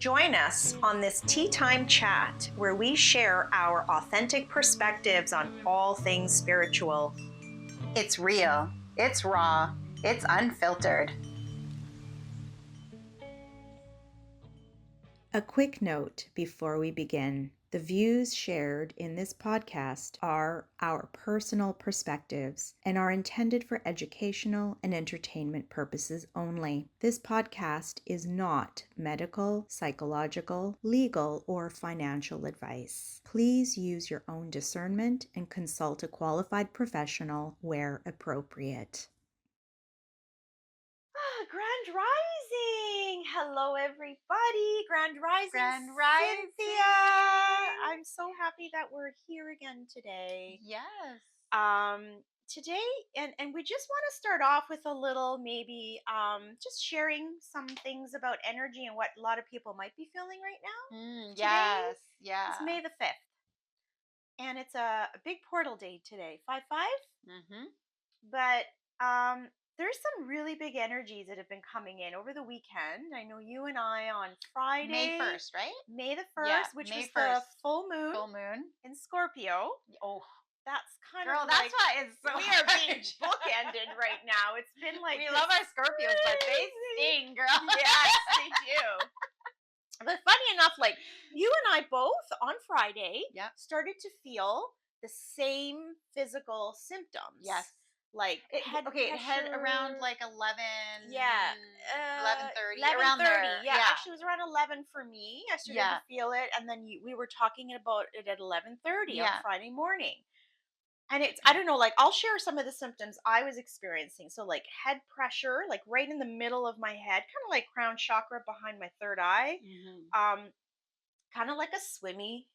Join us on this tea time chat where we share our authentic perspectives on all things spiritual. It's real, it's raw, it's unfiltered. A quick note before we begin. The views shared in this podcast are our personal perspectives and are intended for educational and entertainment purposes only. This podcast is not medical, psychological, legal, or financial advice. Please use your own discernment and consult a qualified professional where appropriate. Grand Rising! Hello, everybody. Grand Rising. Grand Rising. Cynthia. I'm so happy that we're here again today. Yes. Today, and we just want to start off with a little, maybe, just sharing some things about energy and what a lot of people might be feeling right now. Yes. It's May the 5th, and it's a big portal day today, 5/5. Mm-hmm. But there's some really big energies that have been coming in over the weekend. I know you and I on Friday, May 1st, right? May the 1st, Yeah, which May was 1st. the full moon Full moon. in Scorpio. Oh, That's kind girl, of that's like, why it's so we are being hard. bookended right now. It's been like We this love our Scorpios, but they crazy- sting, girl. Yes, they do. But funny enough, like you and I both on Friday Yep. started to feel the same physical symptoms. Yes. Like It had around pressure. like 11, Yeah, 11:30, 11:30. around there. Yeah, actually, it was around 11 for me. I started Yeah. to feel it, and then we were talking about it at 11:30 Yeah. on Friday morning. And it's, I don't know, like I'll share some of the symptoms I was experiencing. So like head pressure, like right in the middle of my head, kind of like crown chakra behind my third eye. Mm-hmm. Kind of like a swimmy,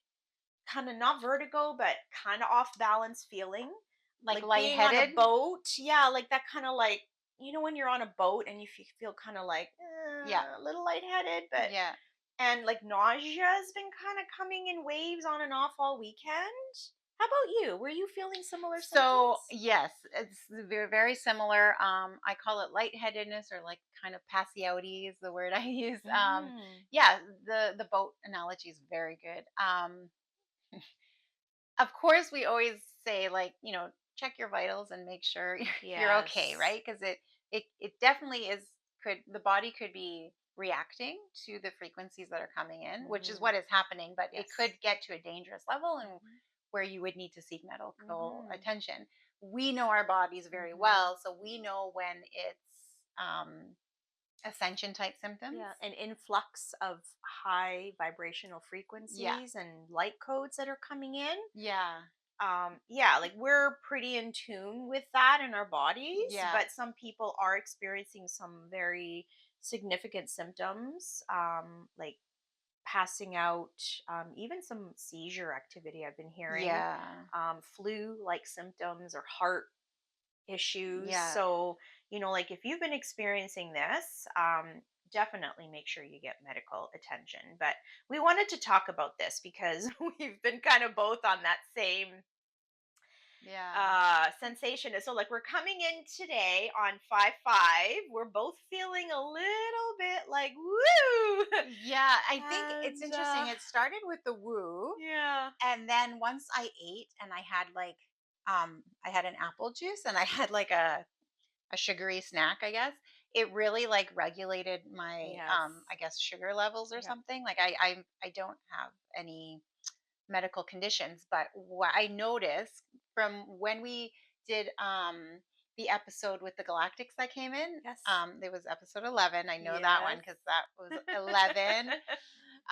kind of not vertigo, but kind of off balance feeling. Like Being on a lightheaded. boat. Yeah, like that kind of like, when you're on a boat and you feel kind of like Yeah. a little lightheaded, but Yeah. and like nausea has been kind of coming in waves on and off all weekend. How about you? Were you feeling similar So symptoms? yes, it's very, very similar. I call it lightheadedness or like kind of passy outy is the word I use. Mm. Yeah, the boat analogy is very good. Of course, we always say like check your vitals and make sure you're okay, Yes. right? Because it definitely is the body could be reacting to the frequencies that are coming in, which is what is happening, but it Yes. could get to a dangerous level and Mhm. where you would need to seek medical Mhm. attention. We know our bodies very well, so we know when it's ascension type symptoms. Yeah, an influx of high vibrational Yeah. frequencies and light codes that are coming in. Yeah. Yeah, like we're pretty in tune with that in our bodies, Yeah. but some people are experiencing some very significant symptoms, like passing out, even some seizure activity I've been hearing, Yeah. flu like symptoms or heart issues. Yeah. So, like if you've been experiencing this, definitely make sure you get medical attention. But we wanted to talk about this because we've been kind of both on that same Yeah. sensation. So like we're coming in today on 5/5. We're both feeling a little bit like woo. Yeah, I think it's And interesting. It started with the woo, yeah. and then once I ate and I had like I had an apple juice and I had like a sugary snack, I guess. It really like regulated my Yes. I guess sugar levels or Yeah. something. Like I don't have any medical conditions, but what I noticed from when we did the episode with the galactics that came in, Yes. there was episode 11. I know that one because that was 11.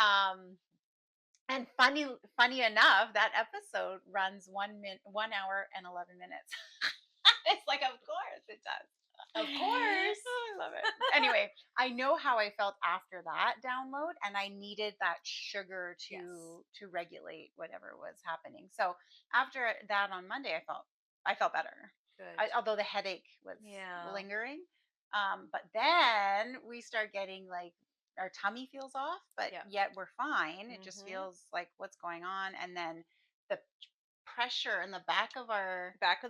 um and funny enough, that episode runs 1 hour and 11 minutes. It's like, of course it does. Of course. Oh, I love it. Anyway, I know how I felt after that download, and I needed that sugar Yes. to regulate whatever was happening. So after that on Monday, I felt better. Good. Although the headache was Yeah. lingering. But then we start getting like our tummy feels off, but Yeah. yet we're fine. It just Mhm. feels like what's going on, and then the pressure in the back of the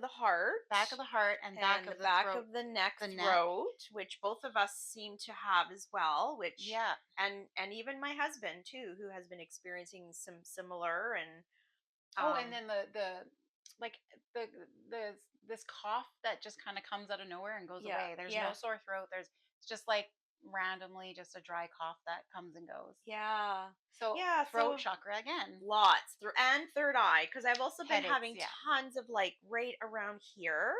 heart back of the heart and back and the of the back throat, of the neck, the neck. throat, which both of us seem to have as well, which Yeah. and even my husband too, who has been experiencing some similar and Oh, and um then the like the the this cough that just kind of comes out of nowhere and goes yeah, away. There's no yeah. sore throat. It's just like randomly just a dry cough that comes and goes. Yeah. So Yeah, throat so chakra again. lots through and third eye because I've also been Headaches, having yeah. tons of like right around here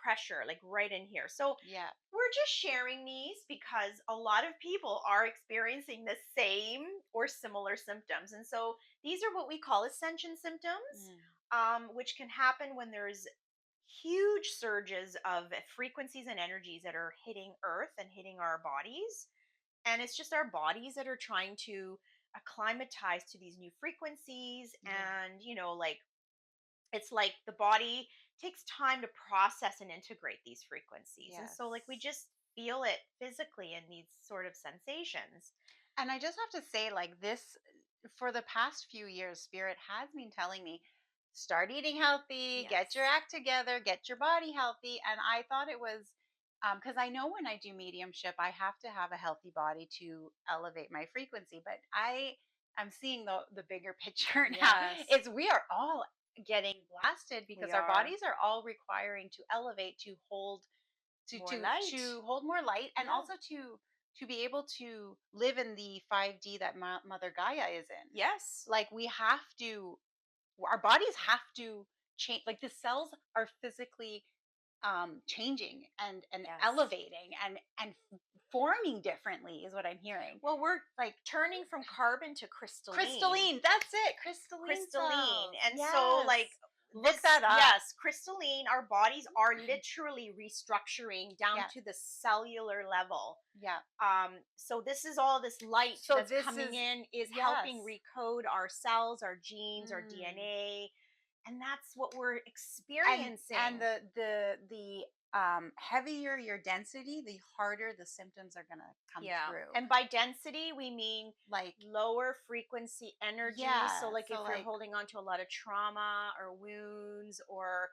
pressure, like right in here. So Yeah. we're just sharing these because a lot of people are experiencing the same or similar symptoms. And so these are what we call ascension symptoms, Mm. which can happen when there's huge surges of frequencies and energies that are hitting Earth and hitting our bodies. And it's just our bodies that are trying to acclimatize to these new frequencies. Yeah. And, like it's like the body takes time to process and integrate these frequencies. And so, like, we Yes. just feel it physically in these sort of sensations. And I just have to say, like, this for the past few years, Spirit has been telling me, start eating healthy, get your Yes. act together, get your body healthy. And I thought it was because I know when I do mediumship, I have to have a healthy body to elevate my frequency. But I'm seeing the bigger picture now. Yes. Is we are all getting blasted We because our are bodies are all requiring to elevate to hold more light. to hold more light and Yeah. also to be able to live in the 5D that Mother Gaia is in. Yes. Like we have to, our bodies have to change. Like the cells are physically changing and Yes. elevating and forming differently is what I'm hearing. Well, we're Like turning from carbon to crystalline. crystalline, that's it, crystalline Crystalline. cells. And so, Yes, like, look this, that up. yes, crystalline, our bodies are literally restructuring down Yeah, to the cellular level. yeah. So this is all this light So that's this coming is in is yes. helping recode our cells, our genes, our Mm. DNA, and that's what we're And experiencing. the heavier your density, the harder the symptoms are gonna come Yeah. through. And by density, we mean Like lower frequency energy. So, yeah, like, so if you're like holding on to a lot of trauma or wounds, or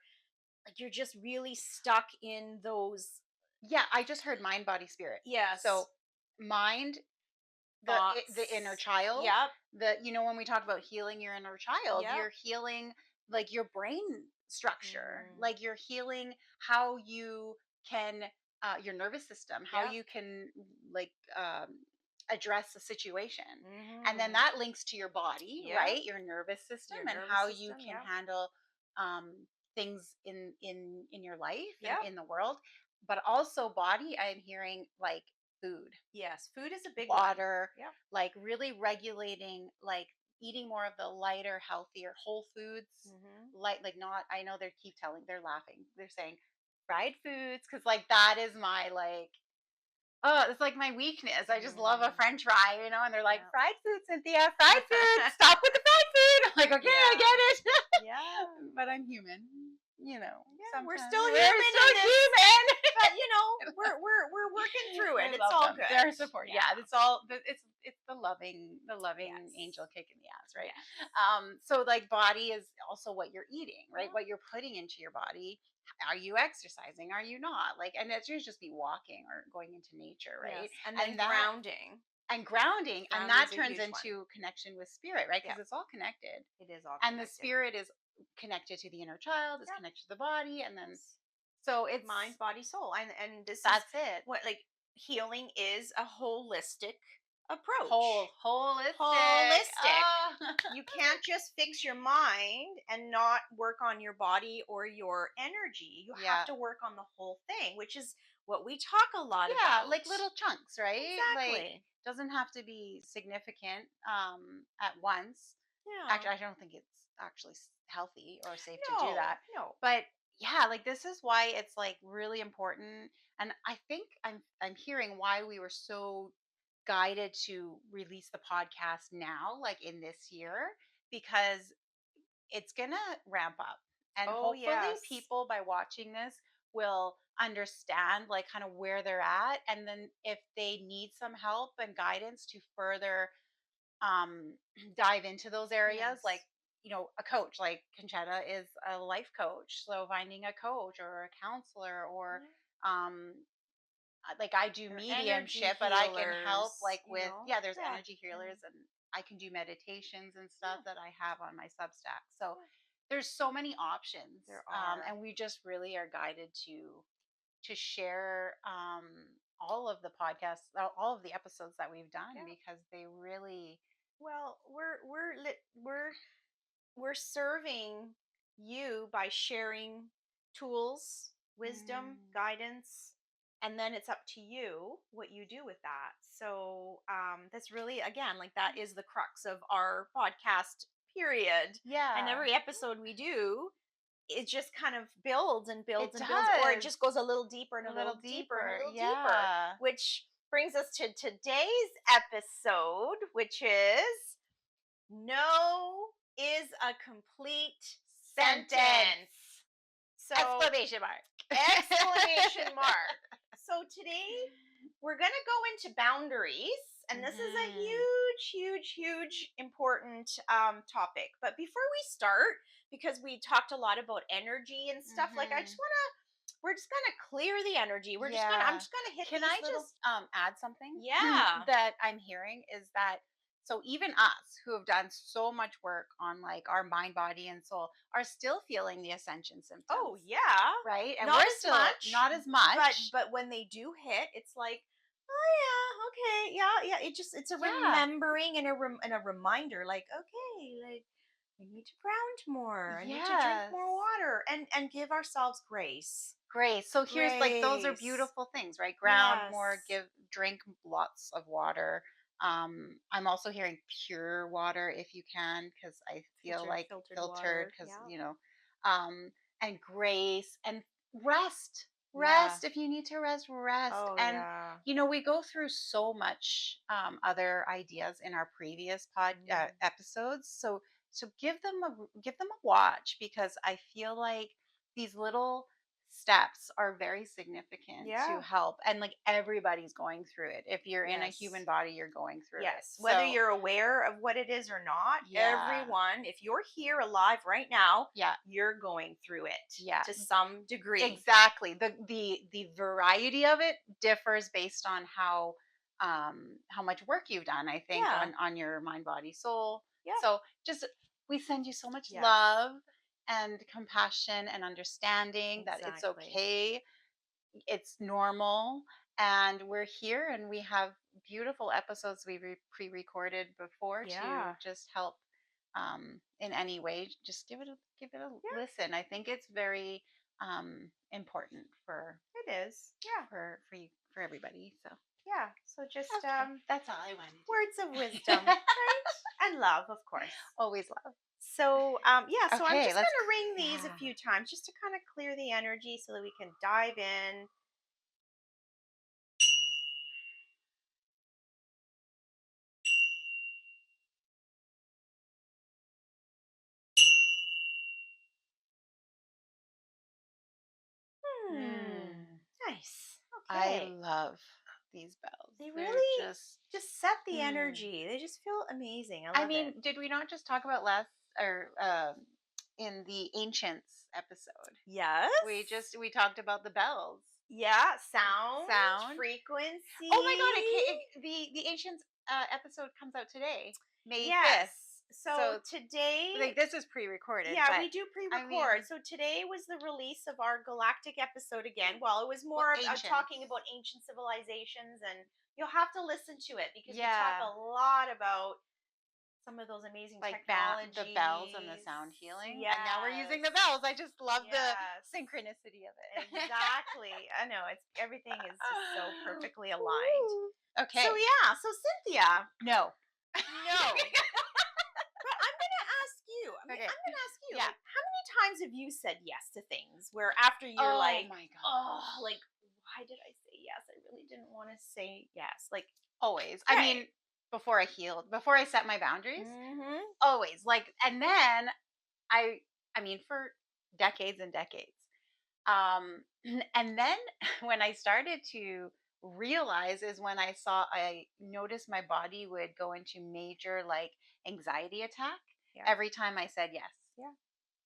like you're just really stuck in those, yeah, I just heard mind, body, spirit. So yes, mind, the inner thoughts. child, Yep. the when we talk about healing your inner child, Yep. you're healing like your brain structure, Hmm. like you're healing how you can your nervous system, how Yep. you can like address a situation, and then Hmm. that links to your body, Yep. right, your nervous system, Your and nervous how you system. can Yep. handle things in your life and Yep. in the world. But also body, I'm hearing like food, Yes. Food is a big one. water, Yep. like really regulating, like eating more of the lighter, healthier whole foods. Hmm. Like not, I know they keep telling, they're laughing, they're saying fried foods because like that is my like, oh, it's like my weakness. I just love a Hmm. French fry, and they're like, Yep. fried food, Cynthia, fried food, stop with the fried food. I'm like, okay, I Yeah. get it. Yeah. But I'm human, Yeah. We're sometimes still we're human so in this, human. but we're working through it. I It's love all them. good. They're support. Yeah. Yeah, it's all. It's the loving Yes. angel kick in the ass, right? Yes. So like body is also what you're eating, right? Yeah. What you're putting into your body. Are you exercising? Are you not? Like, and it's just be walking or going into nature, right? Yes. And then And that grounding. and grounding, and that Grounding's a turns huge one. into connection with spirit, right? Yeah. Because it's all connected, It is all and the connected. spirit is connected to the inner child, is Yeah. connected to the body, and then Yes. so it's Mind, body, soul. And this is that's it. what, like, healing is a holistic approach. Holistic. Holistic. Oh. You can't just fix your mind and not work on your body or your energy. You have Yeah. to work on the whole thing, which is what we talk a lot Yeah, about. like little chunks, right? Like Exactly. doesn't have to be significant at once. Yeah. Actually, I don't think it's actually healthy or safe to do No, that. no. But yeah, like this is why it's like really important, and I think I'm hearing why we were so guided to release the podcast now, like in this year, because it's gonna ramp up, and Oh, hopefully yes. people by watching this will understand like kind of where they're at, and then if they need some help and guidance to further um dive into those areas, like Yes. a coach, like Concetta is a life coach. So finding a coach or a counselor, or Yeah. um, like I do Or energy mediumship, but I can help healers, like with, there's Yeah. energy healers, and I can do meditations and stuff Yeah. that I have on my Substack. So Yeah. there's so many options, There are. and we just really are guided to share all of the podcasts, all of the episodes that we've done, Yeah. because they really, Well, we're serving you by sharing tools, wisdom, mm, guidance, and then it's up to you what you do with that. So that's really, again, like that is the crux of our podcast, period. And yeah, every episode we do, it just kind of builds and it builds and builds, or it does. just goes a little deeper and A a little little deeper and a deeper, little deeper, yeah. which brings us to today's episode, which is no is a complete Sentence! sentence. So, Exclamation mark! exclamation mark. So, today we're going to go into boundaries, and this is a Mhm. huge, huge, huge, important topic. But before we start, because we talked a lot about energy and stuff, like I just Mhm. want to, we're just going to clear the energy. I'm Yeah. just going to hit Can these I little, just add something yeah. that I'm hearing is that, so even us who have done so much work on like our mind, body, and soul are still feeling the ascension Oh, symptoms, yeah. right? And Not we're as still much, not as but much. when they do hit, it's like, oh yeah, okay, yeah, yeah. It's a Yeah. remembering and a reminder, like, okay, like I need to ground more. I need to drink Yes. more water, and give ourselves grace. Grace. So here's like, those are Grace. beautiful things, right? Ground more, Yes. drink lots of water. I'm also hearing pure water if you can, because I feel like Filtered filtered, water. because Yeah. and grace and rest. Yeah. Rest if you need to rest, rest. Oh And yeah. we go through so much other ideas in our previous Mm. episodes. So give them a watch, because I feel like these little steps are very significant to Yeah. help, and like everybody's going through it. If you're in a human Yes. body, you're going through it. Yes, whether So you're aware of what it is or not, yeah, everyone, if you're here alive right now, yeah, you're going through it yeah, to some degree. exactly. The variety of it differs based on how much work you've done, I think, Yeah. on your mind, body, soul. Yeah. So just, we send you so much Yes. love and compassion and understanding that it's Exactly. okay, it's normal, and we're here, and we have beautiful episodes we pre-recorded before to Yeah. just help in any way. Just give it a Yeah, listen. I think it's very important for it is. Yeah. you, for everybody. So Yeah. So just okay, that's all I wanted. words of wisdom, right? And love, of course. Always love. So yeah, so I'm Okay, just let's. going to ring these a Yeah. few times just to kind of clear the energy so that we can dive in. Hmm. Mm, Nice. I Okay. love these bells. They They're really just. just set the Mm. energy. They just feel amazing. I I love it. mean, did we not just talk about or in the ancients episode? Yes. We talked about the bells. Yeah. Sound. Sound. Frequency. Oh my god! The ancients episode comes out today, May 5th. Yes. So So today, like, this is pre-recorded, yeah, but we do I pre-record. mean, So today was the release of our galactic episode again. Well, it was well, more of ancients. talking about ancient civilizations, and you'll have to listen to it because we talk Yeah, a lot about some of those amazing like the bells and the technologies. sound healing, and now we're using Yes. the bells. I just love the Yes. synchronicity of it. Exactly. I know, it's everything is just so perfectly aligned. Woo. So Okay. yeah, so Cynthia, No. no. But I'm gonna ask you. Okay. I'm gonna ask you. Yeah. Like, how many times have you said yes to things where after you're Oh like, my god. oh, like, why did I say yes? I really didn't want to say yes. Like, Always. I right. mean, before I healed, before I set my boundaries, Mm-hmm. always. Like, and then I I mean, for decades and decades. And then when I started to realize is when I noticed my body would go into major like anxiety attack. every time I said yes. Yeah.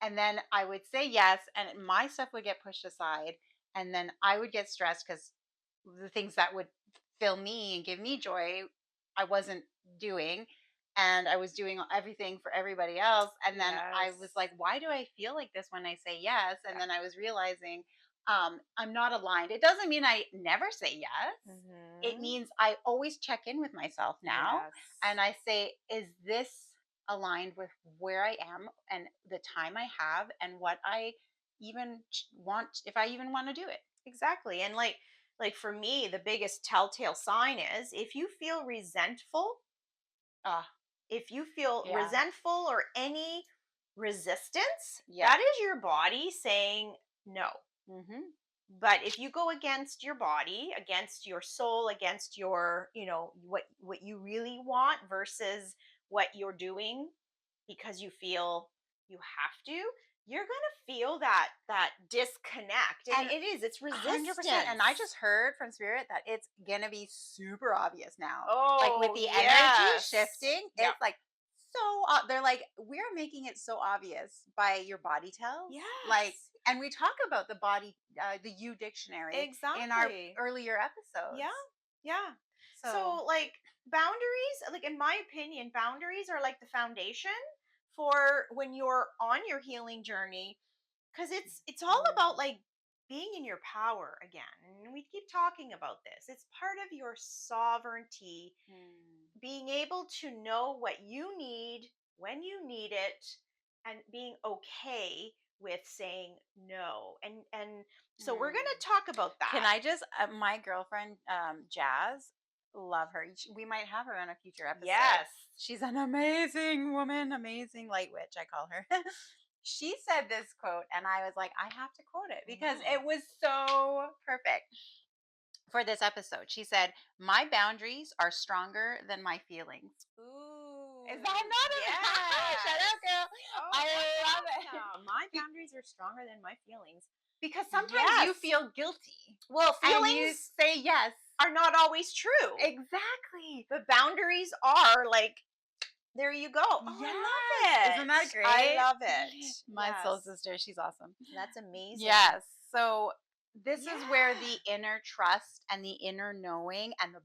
And then I would say yes, and my stuff would get pushed aside. And then I would get stressed because the things that would fill me and give me joy, I wasn't doing. And I was doing everything for everybody else. And then I was Yes. like, why do I feel like this when I say yes? And Yeah. then I was realizing I'm not aligned. It doesn't mean I never say yes. It Mhm. means I always check in with myself now. Yes. And I say, is this aligned with where I am and the time I have and what I even want, if I even want to do it? Exactly. And like for me, the biggest telltale sign is if you feel resentful, Ah, if you feel yeah. resentful or any resistance, Yeah. that is your body saying no. Mm-hmm. But if you go against your body, against your soul, against your, what you really want versus what you're doing because you feel you have to, you're going to feel that disconnect. And And it's 100%. And resistance. I just heard from Spirit that it's gonna be super obvious now. Like with Oh, the energy yes. shifting, Yep. it's like they're like, we're making it so obvious by your body tells. Like, Yes. and we talk about the body, the U dictionary in our Exactly. earlier episodes. Yeah. Yeah. So, So like boundaries, like in my opinion, boundaries are like the foundation for when you're on your healing journey, because it's all about mm, like being in your power again. And we keep talking about this. It's part of your sovereignty, mm, being able to know what you need when you need it, and being okay with saying no. And so we're going mm. to talk about Can that. I just, my girlfriend, Jazz, love her. We might have her on a future episode. Yes. She's an amazing woman, amazing light witch, I call her. She said this quote, and I was like, I have to quote it because Mhm. it was so perfect for this episode. She said, my boundaries are stronger than my feelings. Ooh, Is that not a shout yes. out, girl? Oh, I that's love it. awesome. My boundaries are stronger than my feelings. Because sometimes you Yes. feel guilty Well, and you feelings say yes. are not always true. Exactly. But boundaries are like, there you go. Oh, I love Yes. Isn't that it. I great? love it. My soul Yes. sister, she's awesome. That's amazing. Yes. So this is where Yeah. the inner trust and the inner knowing and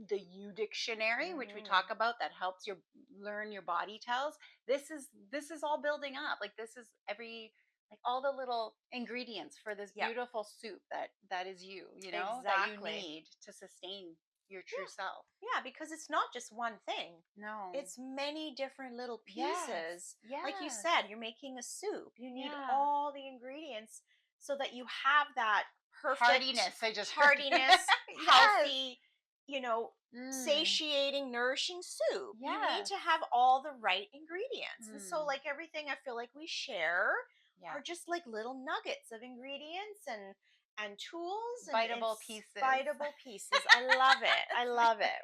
the U dictionary, which we talk Mhm. about, that helps you learn your body tells. This is all building up. Like this is every, like all the little ingredients for this Yep. beautiful soup that is you, that you Exactly. need to sustain your true Yeah. self. Yeah, because it's not just one thing. No. It's many different little Yes. pieces. Like you Yes. said, you're making a soup. You need Yeah. all the ingredients so that you have that perfect Heartiness. I just heard. heartiness, Yes. healthy, you know, Mm. satiating, nourishing soup. You need Yes. to have all the right ingredients. And so Mm. like everything I feel like we share Yeah. are just like little nuggets of ingredients and tools, and Biteable it's pieces. biteable pieces. I love it. I love it.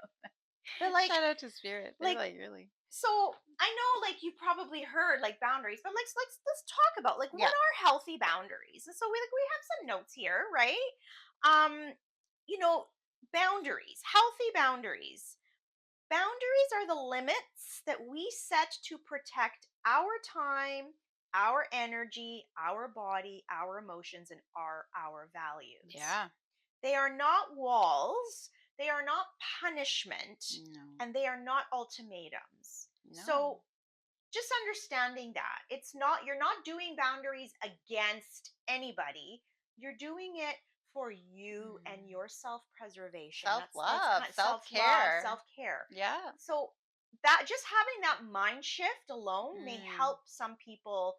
But Shout out to Spirit. They're like like really. so I know like you probably heard like boundaries, but let's talk about like what Yeah. are healthy boundaries. And so we have some notes here, right? Um, you know, boundaries, healthy boundaries. Boundaries are the limits that we set to protect our time, our energy, our body, our emotions, and our values. Yeah. They are not walls, they are not punishment, No. and they are not ultimatums. No. So just understanding that it's not, you're not doing boundaries against anybody. You're doing it for you and Mm. your self-preservation. Self That's love, kind of self self-love, care. self-care. Yeah. So that just having that mind shift alone may Mm. help some people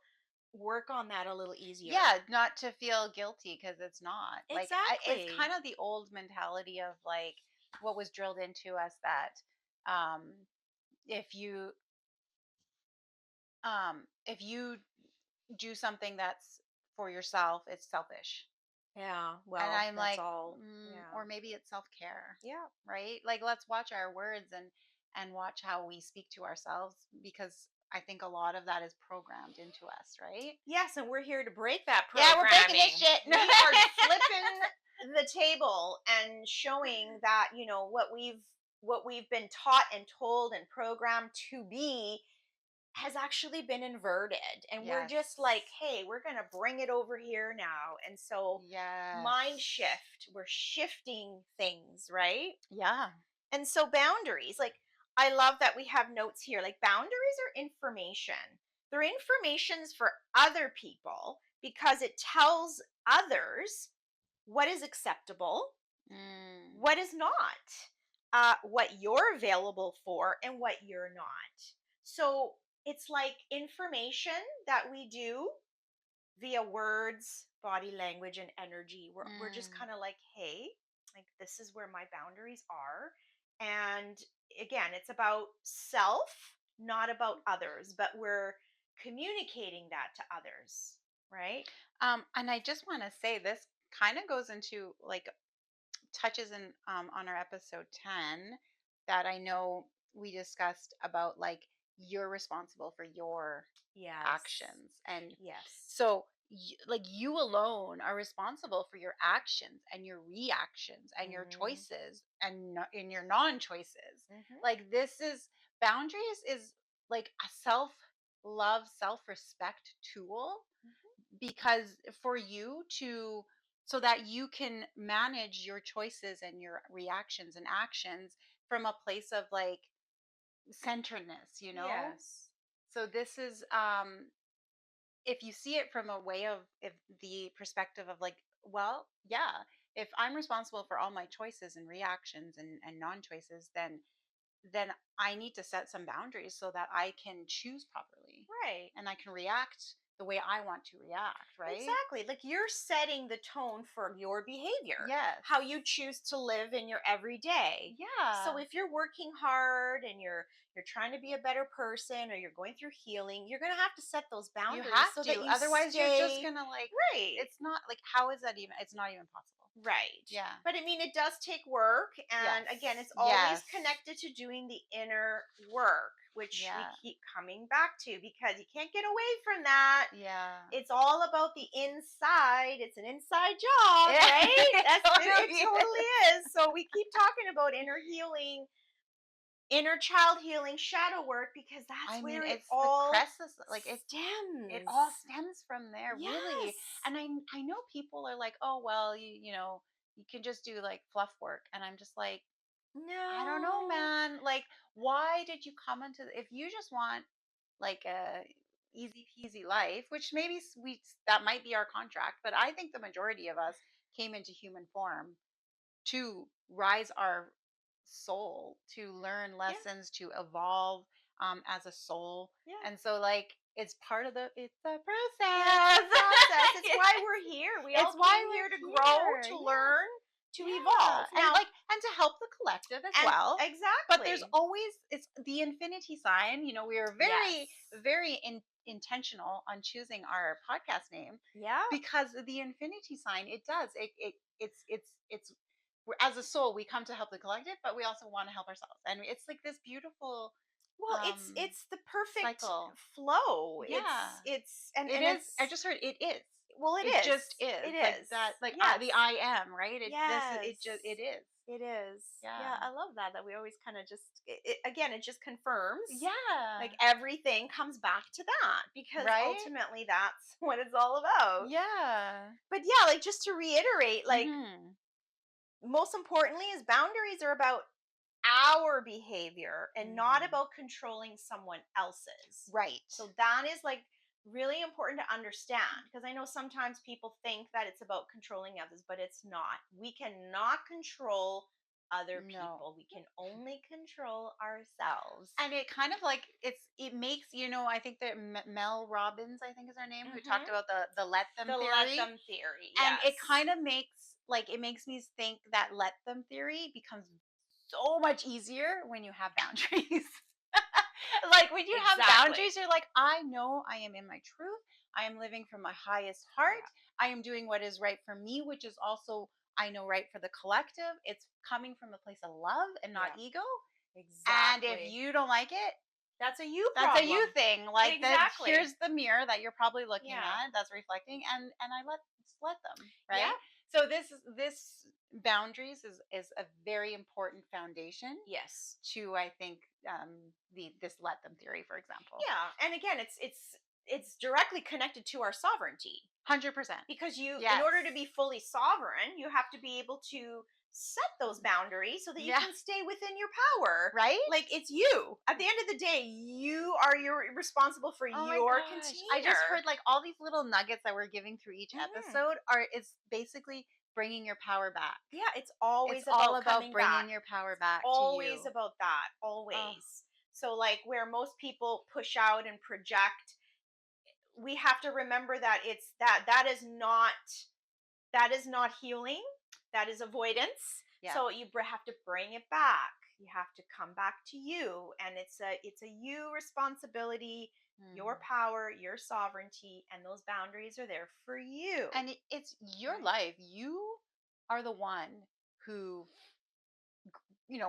work on that a little easier. Yeah, not to feel guilty because it's not. Like it's Exactly. kind of the old mentality of like what was drilled into us that um if you if you do something that's for yourself, it's selfish. Yeah, And well, I'm that's like, all. Yeah. or maybe it's self-care, Yeah. right? Like let's watch our words and watch how we speak to ourselves because I think a lot of that is programmed into us, right? Yes, and we're here to break that Yeah, we're breaking this programming. shit. We are flipping the table and showing that, what we've been taught and told and programmed to be has actually been inverted, and we're Yes. just like, hey, we're going to bring it over here now. And so Yes. mind shift, we're shifting things, right? Yeah. And so boundaries, like, I love that we have notes here. Like, boundaries are information. They're informations for other people because it tells others what is acceptable, Mm. what is not, what you're available for, and what you're not. So it's like information that we do via words, body language, and energy. We're just Mm. kind of like, hey, like, this is where my boundaries are. And again, it's about self, not about others, but we're communicating that to others, right? And I just want to say this kind of goes into like touches in on our episode 10 that I know we discussed about like you're responsible for your Yes. actions. And Yes. so like you alone are responsible for your actions and your reactions and your Hmm. choices and in your non-choices. Hmm. Like this is boundaries is like a self love, self-respect tool because for you to so that you can manage your choices and your reactions and actions from a place of like centeredness, you know. Yes. So this is if you see it from a way of if the perspective of like, well, yeah, if I'm responsible for all my choices and reactions and non-choices, then I need to set some boundaries so that I can choose properly Right. and I can react the way I want to react, right? Exactly. Like, you're setting the tone for your behavior, Yes. how you choose to live in your everyday. So Yeah. if you're working hard and you're trying to be a better person, or you're going through healing, you're going to have to set those You boundaries have so that to. you Otherwise you're just stay going to like right. it's not like how is that even it's not even possible. Right. Yeah. But I mean, it does take work. And Yes. again, it's always Yes. connected to doing the inner work, which we Yeah. keep coming back to because you can't get away from that. Yeah. It's all about the inside. It's an inside job, Yeah. right? It It totally totally is. is. So we keep talking about inner healing, inner child healing, shadow work, because that's I mean, where it it's the all crescent like it stems. all stems from there, really. Yes. And I know people are like, "Oh, well, you know, you can just do like fluff work." And I'm just like, I don't know, No. man. Like, why did you come into if you just want like a easy peasy life, which maybe we that might be our contract, but I think the majority of us came into human form to rise our soul, to learn Yeah. lessons, to evolve as a soul. Yeah. And so like it's part of the it's a It's process. a process. It's why we're here. We all It's why came here to we're grow, here. to Yeah. learn, to Yeah. evolve. And Now, like and to help the collective as and well. But there's exactly. always it's the infinity sign. You know, we are very, Yes. very intentional on choosing our podcast name Yeah. because the infinity sign, it does. It's as a soul, we come to help the collective, but we also want to help ourselves. And it's like this beautiful Well, it's the perfect cycle. flow. Yeah. It's It and is. I it's just heard it is. well, it It is. just is It like is. that. Like Yes. the I am right. It Yes. just it is. It is. Yeah. Yeah, I love that we always kind of just again, it just confirms, like, Yeah. everything comes back to that because Right. ultimately that's what it's all about. Yeah. But yeah, like, just to reiterate, like, Mhm. most importantly is boundaries are about our behavior and not Mhm. about controlling someone else's. Right. So that is, like, really important to understand, because I know sometimes people think that it's about controlling others, but it's not. We cannot control other No. people. We can only control ourselves. And it kind of like it makes I think that Mel Robbins, I think is her name, who talked Mhm. about the let them The let theory. them theory. And it Yes. kind of makes me think that let them theory becomes so much easier when you have boundaries. Like when you have Exactly. boundaries, you're like, I know I am in my truth. I am living from my highest heart. Yeah. I am doing what is right for me, which is also, I know, right for the collective. It's coming from a place of love and not Yeah. ego. And if Exactly. you don't like it, That's a you that's a you problem. thing. Like that Exactly. here's the mirror that you're probably looking Yeah. at that's reflecting and I let them, Yeah. right? So this boundaries is a very important foundation Yes. to, I think, this let them theory, for example. Yeah, and again, it's directly connected to our sovereignty. 100%. Because in Yes. order to be fully sovereign, you have to be able to set those boundaries so that you Yeah. can stay within your power. Right? Like, it's you. At the end of the day, you are responsible for Oh my your gosh. I just container. heard like all these little nuggets that we're giving through each Mhm. episode it's basically bringing your power back. Yeah, it's It's always all about about coming back. bringing your power back to Always you. about that. Oh, Always. So, like, where most people push out and project, we have to remember that that is not healing. That is avoidance. yeah. So you have to bring it back. You have to come back to you, and it's a you responsibility, your Mm. power, your sovereignty, and those boundaries are there for you. And it's your Right. life. You are the one who,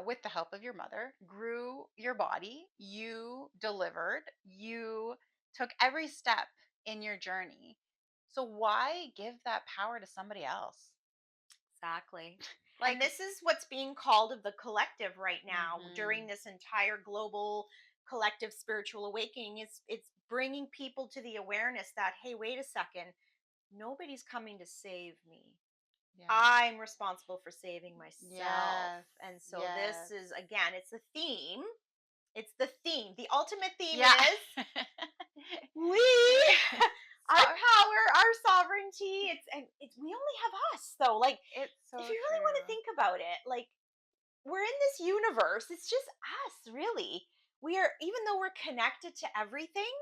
with the help of your mother, grew your body. You delivered. You took every step in your journey. So why give that power to somebody else? Exactly. And Like, this is what's being called of the collective right now during mhm. this entire global collective spiritual awakening. It's bringing people to the awareness that, hey, wait a second, nobody's coming to save me. Yeah. I'm responsible for saving myself. Yes. And so this Yes. is, again, it's the theme. It's the theme. The ultimate theme Yeah. is we our Sorry. power, our sovereignty. It's we only have us though. Like, It's so if you really want to true. think about it, like, we're in this universe. It's just us, really. We are, even though we're connected to everything,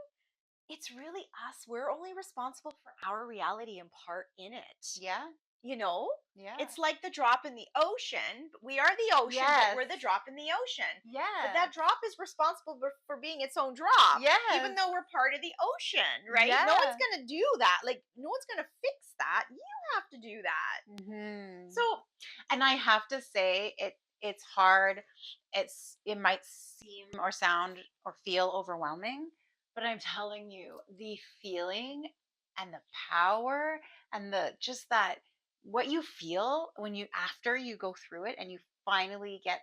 it's really us. We're only responsible for our reality and part in it. Yeah. You know? Yeah. It's like the drop in the ocean. We are the ocean, but Yes. we're the drop in the ocean. But Yes. that drop is responsible for being its own drop, even Yes. though we're part of the ocean, right? Yeah. No one's going to do that. Like, no one's going to fix that. You have to do that. Hmm. So, And I have to say, it's hard. It might seem or sound or feel overwhelming, but I'm telling you, the feeling and the power and the just that what you feel when you after you go through it and you finally get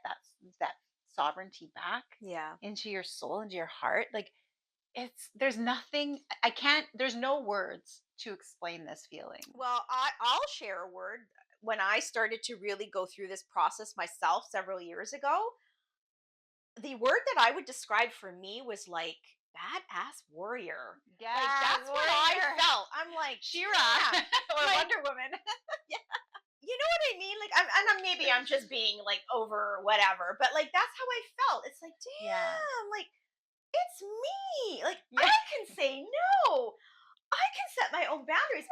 that sovereignty back yeah. into your soul, into your heart, like there's nothing I can't there's no words to explain this feeling. Well, I'll share a word. When I started to really go through this process myself several years ago, the word that I would describe for me was like badass warrior. Yes, Like, that's what I warrior. felt. I'm like, Shira damn. or Like, Wonder Woman. yeah, you know what I mean? Like, maybe I'm just being like over whatever, but like that's how I felt. It's like, Yeah. damn, like, it's me. Like, Yeah. I can say no. I can set my own boundaries.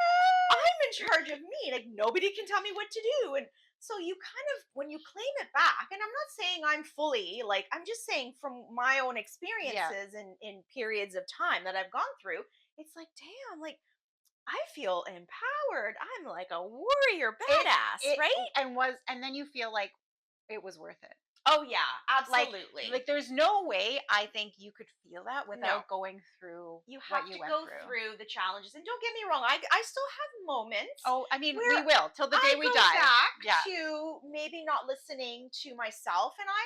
I'm in charge of me. Like, nobody can tell me what to do. And so you kind of, when you claim it back, and I'm not saying I'm fully, like, I'm just saying from my own Yeah. experiences in periods of time that I've gone through, it's like, damn, like, I feel empowered. I'm like a warrior badass, It right? and then you feel like it was worth it. Oh yeah, Like absolutely. there's no way I think you could feel that No. without going through You what have you to went go through. through the challenges, and don't get me wrong, I still have moments Oh, I mean, we where will till the day I we go die. back Yeah. to maybe not listening to myself, and I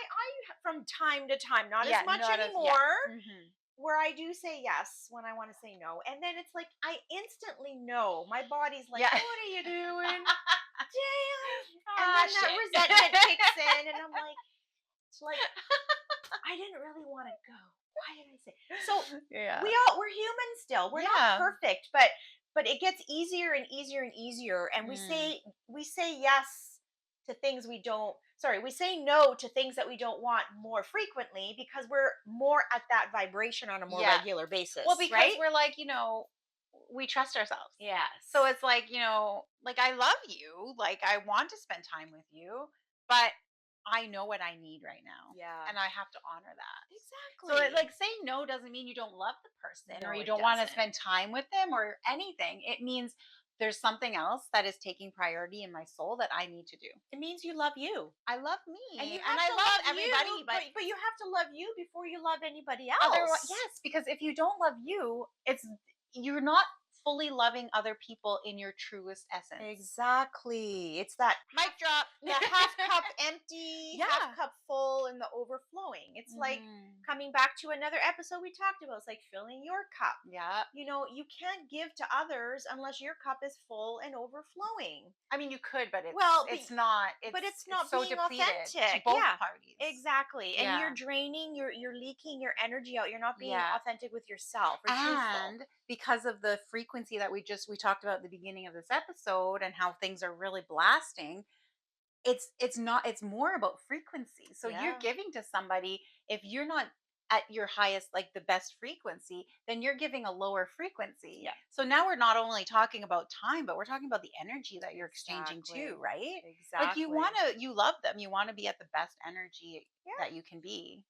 from time to time, not Yeah, as much not as anymore, Mhm. where I do say yes when I want to say no, and then it's like I instantly know. My body's like, Yeah. "What are you doing? Damn!" And Ah, then that shit. resentment kicks in, and I'm like, it's like I didn't really want to go. Why did I say? So Yeah. we're human still. We're Yeah. not perfect, but it gets easier and easier and easier, and Mm. we say yes to things we don't. Sorry, we say no to things that we don't want more frequently because we're more at that vibration on a more Yeah. regular basis. Well, because right? we're like, we trust ourselves. Yes. So it's like, like I love you, like I want to spend time with you, but I know what I need right now. Yeah. And I have to honor that. Exactly. So like saying no doesn't mean you don't love the person or No, you it don't want to doesn't. spend time with them or anything. It means there's something else that is taking priority in my soul that I need to do. It means you love you. I love me And you and have I to love love everybody, you, but you have to love you before you love anybody otherwise, else. yes, because if you don't love you, you're not fully loving other people in your truest essence. Exactly. It's that Mic drop. the half cup empty, Yeah. half cup full, and the overflowing. It's like Mhm. coming back to another episode we talked about. It's like filling your cup. Yeah. You can't give to others unless your cup is full and overflowing. I mean, you could, but Well, it's not. but it's It's not so being depleted to authentic. both Yeah, parties. exactly. And you're Yeah. draining, you're leaking your energy out. You're not being Yeah. authentic with yourself or truthful. And because of the frequency that we talked about at the beginning of this episode and how things are really blasting, it's not, it's more about frequency. So you're Yeah. giving to somebody, if you're not at your highest, like the best frequency, then you're giving a lower frequency. Yeah. So now we're not only talking about time, but we're talking about the energy that you're exchanging too, Exactly. right? Like Exactly. you love them, you want to be at the best energy Yeah. that you can be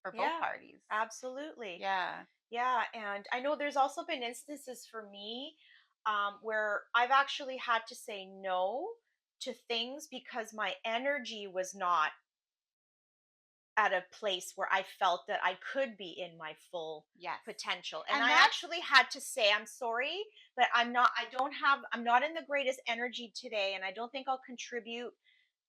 for both Yeah. parties. Absolutely. Yeah. Yeah, and I know there's also been instances for me where I've actually had to say no to things because my energy was not at a place where I felt that I could be in my full Yes. potential. And And I that's actually had to say, I'm sorry, but I'm not in the greatest energy today, and I don't think I'll contribute,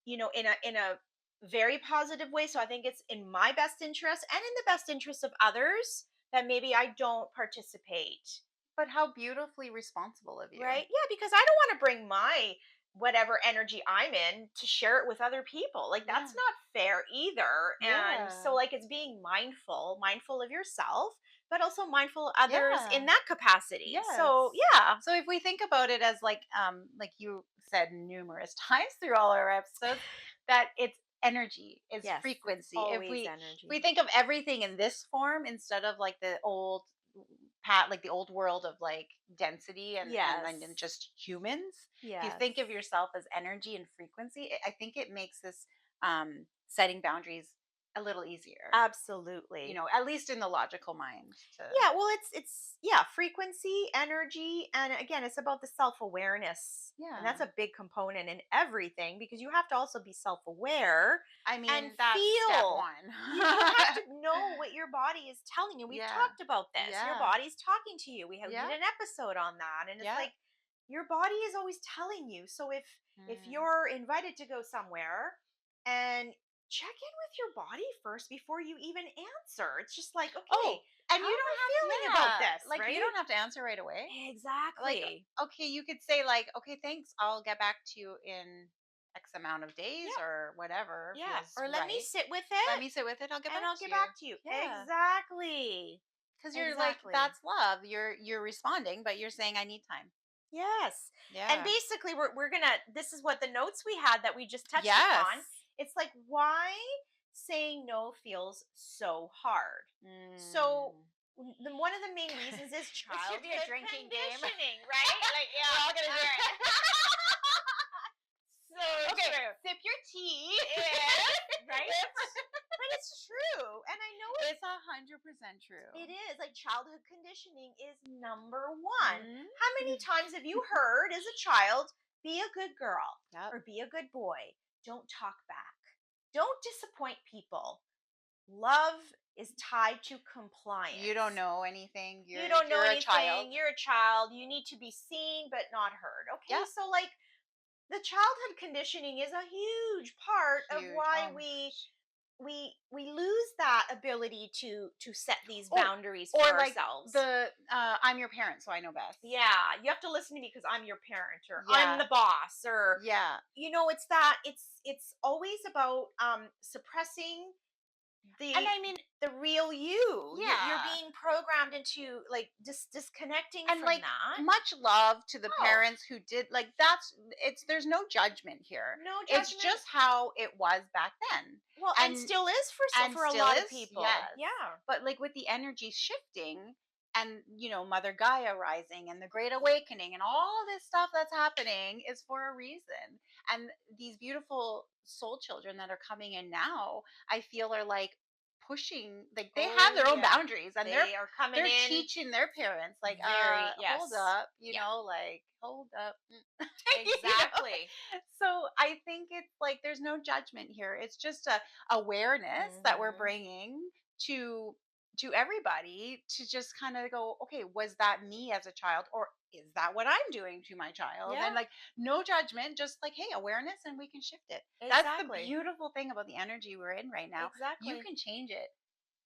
in a very positive way. So I think it's in my best interest and in the best interest of others that maybe I don't participate. but how beautifully responsible of you. Right? Yeah, because I don't want to bring my whatever energy I'm in to share it with other people. Like Yeah. that's not fair either. And Yeah. so like it's being mindful of yourself, but also mindful of others Yeah. in that capacity. Yes. So, yeah. So if we think about it as like you said numerous times through all our episodes, that it's energy, is Yes, it's frequency. If always we energy. think of everything in this form instead of like the old like the old world of like density and Yes. just humans. If you Yes. think of yourself as energy and frequency, I think it makes this setting boundaries a little easier. Absolutely. At least in the logical mind. Yeah, well, it's yeah, frequency, energy, and again, it's about the self-awareness. And that's Yeah. a big component in everything because you have to also be self-aware I and mean, that's step feel. one. You have to know what your body is telling you. We've Yeah. talked about this. Your Yeah. body's talking to you. Yeah. did an episode on that, and it's Yeah. like your body is always telling you. So if Mm. you're invited to go somewhere and check in with your body first before you even answer. It's just like, okay, Oh, and how you am I don't have feeling about this? like Right? you don't have to answer right away. Like, Exactly. okay, you could say like, okay, thanks, I'll get back to you in X amount of days Yeah. or whatever Yeah. feels Or let me right. sit with Let it me sit with it. I'll get and back I'll to get you. back to you. Yeah. Exactly. Because you're like, Exactly. that's love. You're responding, but you're saying I need time. Yes. And Yeah. basically we're gonna this is what the notes we had that we just touched Yes. upon. It's like why saying no feels so hard. So one of the main reasons is This childhood should be a drinking game. conditioning, right? Like, yeah, We're all gonna all drink. right. So Okay, true. sip your tea. Right? But it's true. And I know It's 100% true. it is. Like childhood conditioning is number one. Mhm. How many times have you heard as a child, be a good girl Yep. or be a good boy? Don't talk back. Don't disappoint people. Love is tied to compliance. You don't know anything. You don't know you're anything. a child. You're a child. You need to be seen but not heard. Okay, Yeah. so like the childhood conditioning is a huge part of Huge. why Oh my gosh. we lose that ability to set these Oh, boundaries for Or like ourselves. the I'm your parent, so I know best. Yeah, you have to listen to me because I'm your parent or Yeah. I'm the boss or Yeah. it's that it's always about suppressing And I mean, the real you. You're Yeah. being programmed into like disconnecting and from like that. much love to the Oh. parents who did like there's no judgment here. No It's judgment. just how it was back then. Well, and still is for and for a still lot of is, people. yes. Yeah. But like with the energy shifting and Mother Gaia rising and the Great Awakening and all this stuff that's happening is for a reason. And these beautiful soul children that are coming in now, I feel are like pushing, like they Oh, have their own yeah. boundaries and They are coming they're in teaching their parents like yes. hold up, Yeah. like hold up. Exactly. So I think it's like there's no judgment here. It's just a awareness that we're Mhm. bringing to to everybody to just kind of go, okay, was that me as a child, or is that what I'm doing to my child? Yeah, And like, no judgment, just like, hey, awareness, and we can shift it. That's the exactly. beautiful thing about the energy we're in right now. You Exactly. can change it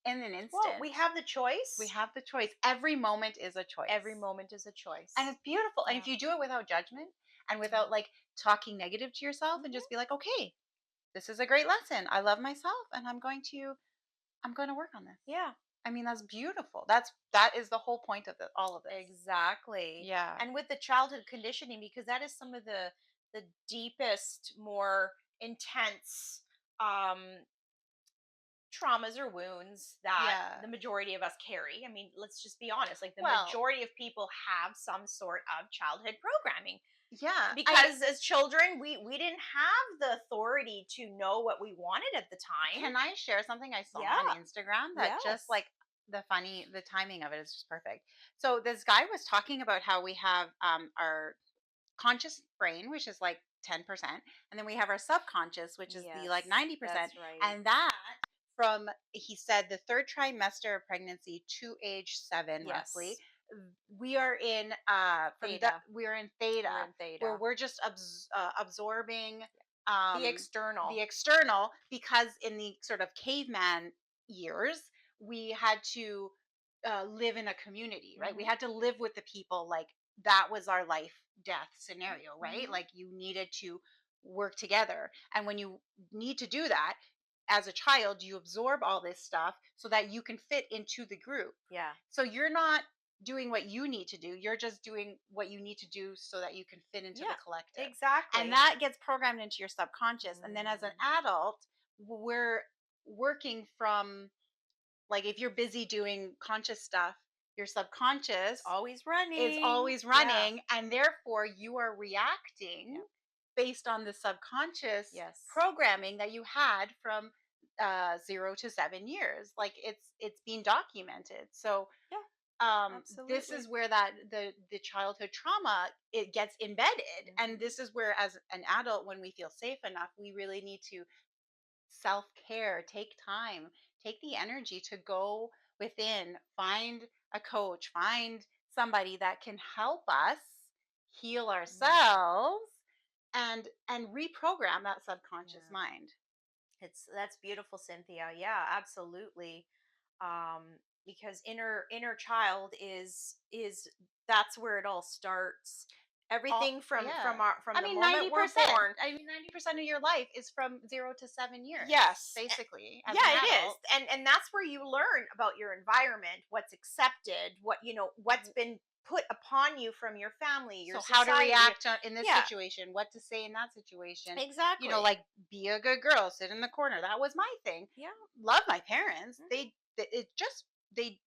in an Well, instant. we have the We choice. have the choice. Every moment is a Every choice. moment is a And choice. it's beautiful. And Yeah. if you do it without judgment and Yeah. without like talking negative to yourself, and Mhm. just be like, okay, this is a great lesson. I love myself, and I'm going to work on this. Yeah. I mean, that's beautiful. That is the whole point of all of this. Exactly. Yeah. And with the childhood conditioning, because that is some of the deepest, more intense um traumas or wounds that Yeah. the majority of us carry. I mean, let's just be honest. Like the Well, majority of people have some sort of childhood programming yeah. I because as children, we didn't have the authority to know what we wanted at the time. Can I share something I saw on Yeah. Instagram that just Yes. like the timing of it is just perfect. So this guy was talking about how we have our conscious brain, which is like 10%, and then we have our subconscious, which is the like Yes, 90%. that's right. And that, from, he said, the third trimester of pregnancy to age 7 roughly, Yes. we are in Theta. we are in We're theta, in where theta. we're just absorbing The the external. external, because in the sort of caveman years, we had to live in a community, right? We Hmm. had to live with the people, like that was our life death scenario, right? Hmm. Like you needed to work together. And when you need to do that as a child, you absorb all this stuff so that you can fit into the group. Yeah. So you're not doing what you need to do, you're just doing what you need to do so that you can fit into the Yeah. collective. And Exactly. that gets programmed into your subconscious. And then as an Mm. adult, we're working from, like, if you're busy doing conscious stuff, your It's subconscious always is running. always Yeah. running, and therefore you are Yeah. reacting based on the subconscious Yes. programming that you had from 0 to 7 years. Like, it's being documented. So Yeah. this is Absolutely. where that the childhood trauma, it gets embedded, and Hmm. this is where, as an adult, when we feel safe enough, we really need to self care, take time, take the energy to go within, find a coach, find somebody that can help us heal Mm. ourselves, and reprogram that subconscious Yeah. mind. That's beautiful, Cynthia. Yeah, absolutely. Because inner child is that's where it all starts. All Everything Yeah. from I the mean, moment we're 90%. born. I mean, 90% of your life is from 0 to 7 years, Yes. basically, as an Yeah, it is. adult. And that's where you learn about your environment, what's accepted, what's been put upon you from your family, your So how to society. react in this Yeah, situation, what to say in that situation. exactly. Like, be a good girl, sit in the corner. That was my thing. Yeah. Love my parents. Hmm. It just, they,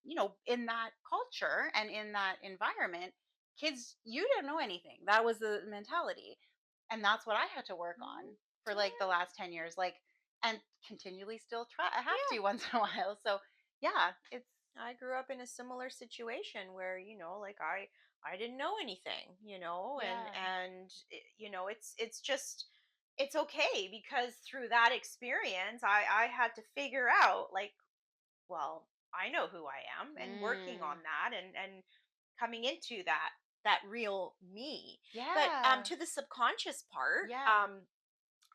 in that culture and in that environment, kids, you don't know anything. That was the mentality. And that's what I had to work Hmm. on for like the Yeah. last 10 years, like, and continually still try, I have Yeah. to once in a while. So yeah, it's I grew up in a similar situation where, like I didn't know anything, yeah. it's just it's okay because through that experience I had to figure out like, well, I know who I am and working Mm, on that and coming into that real me. But yeah. to the subconscious part, Yeah.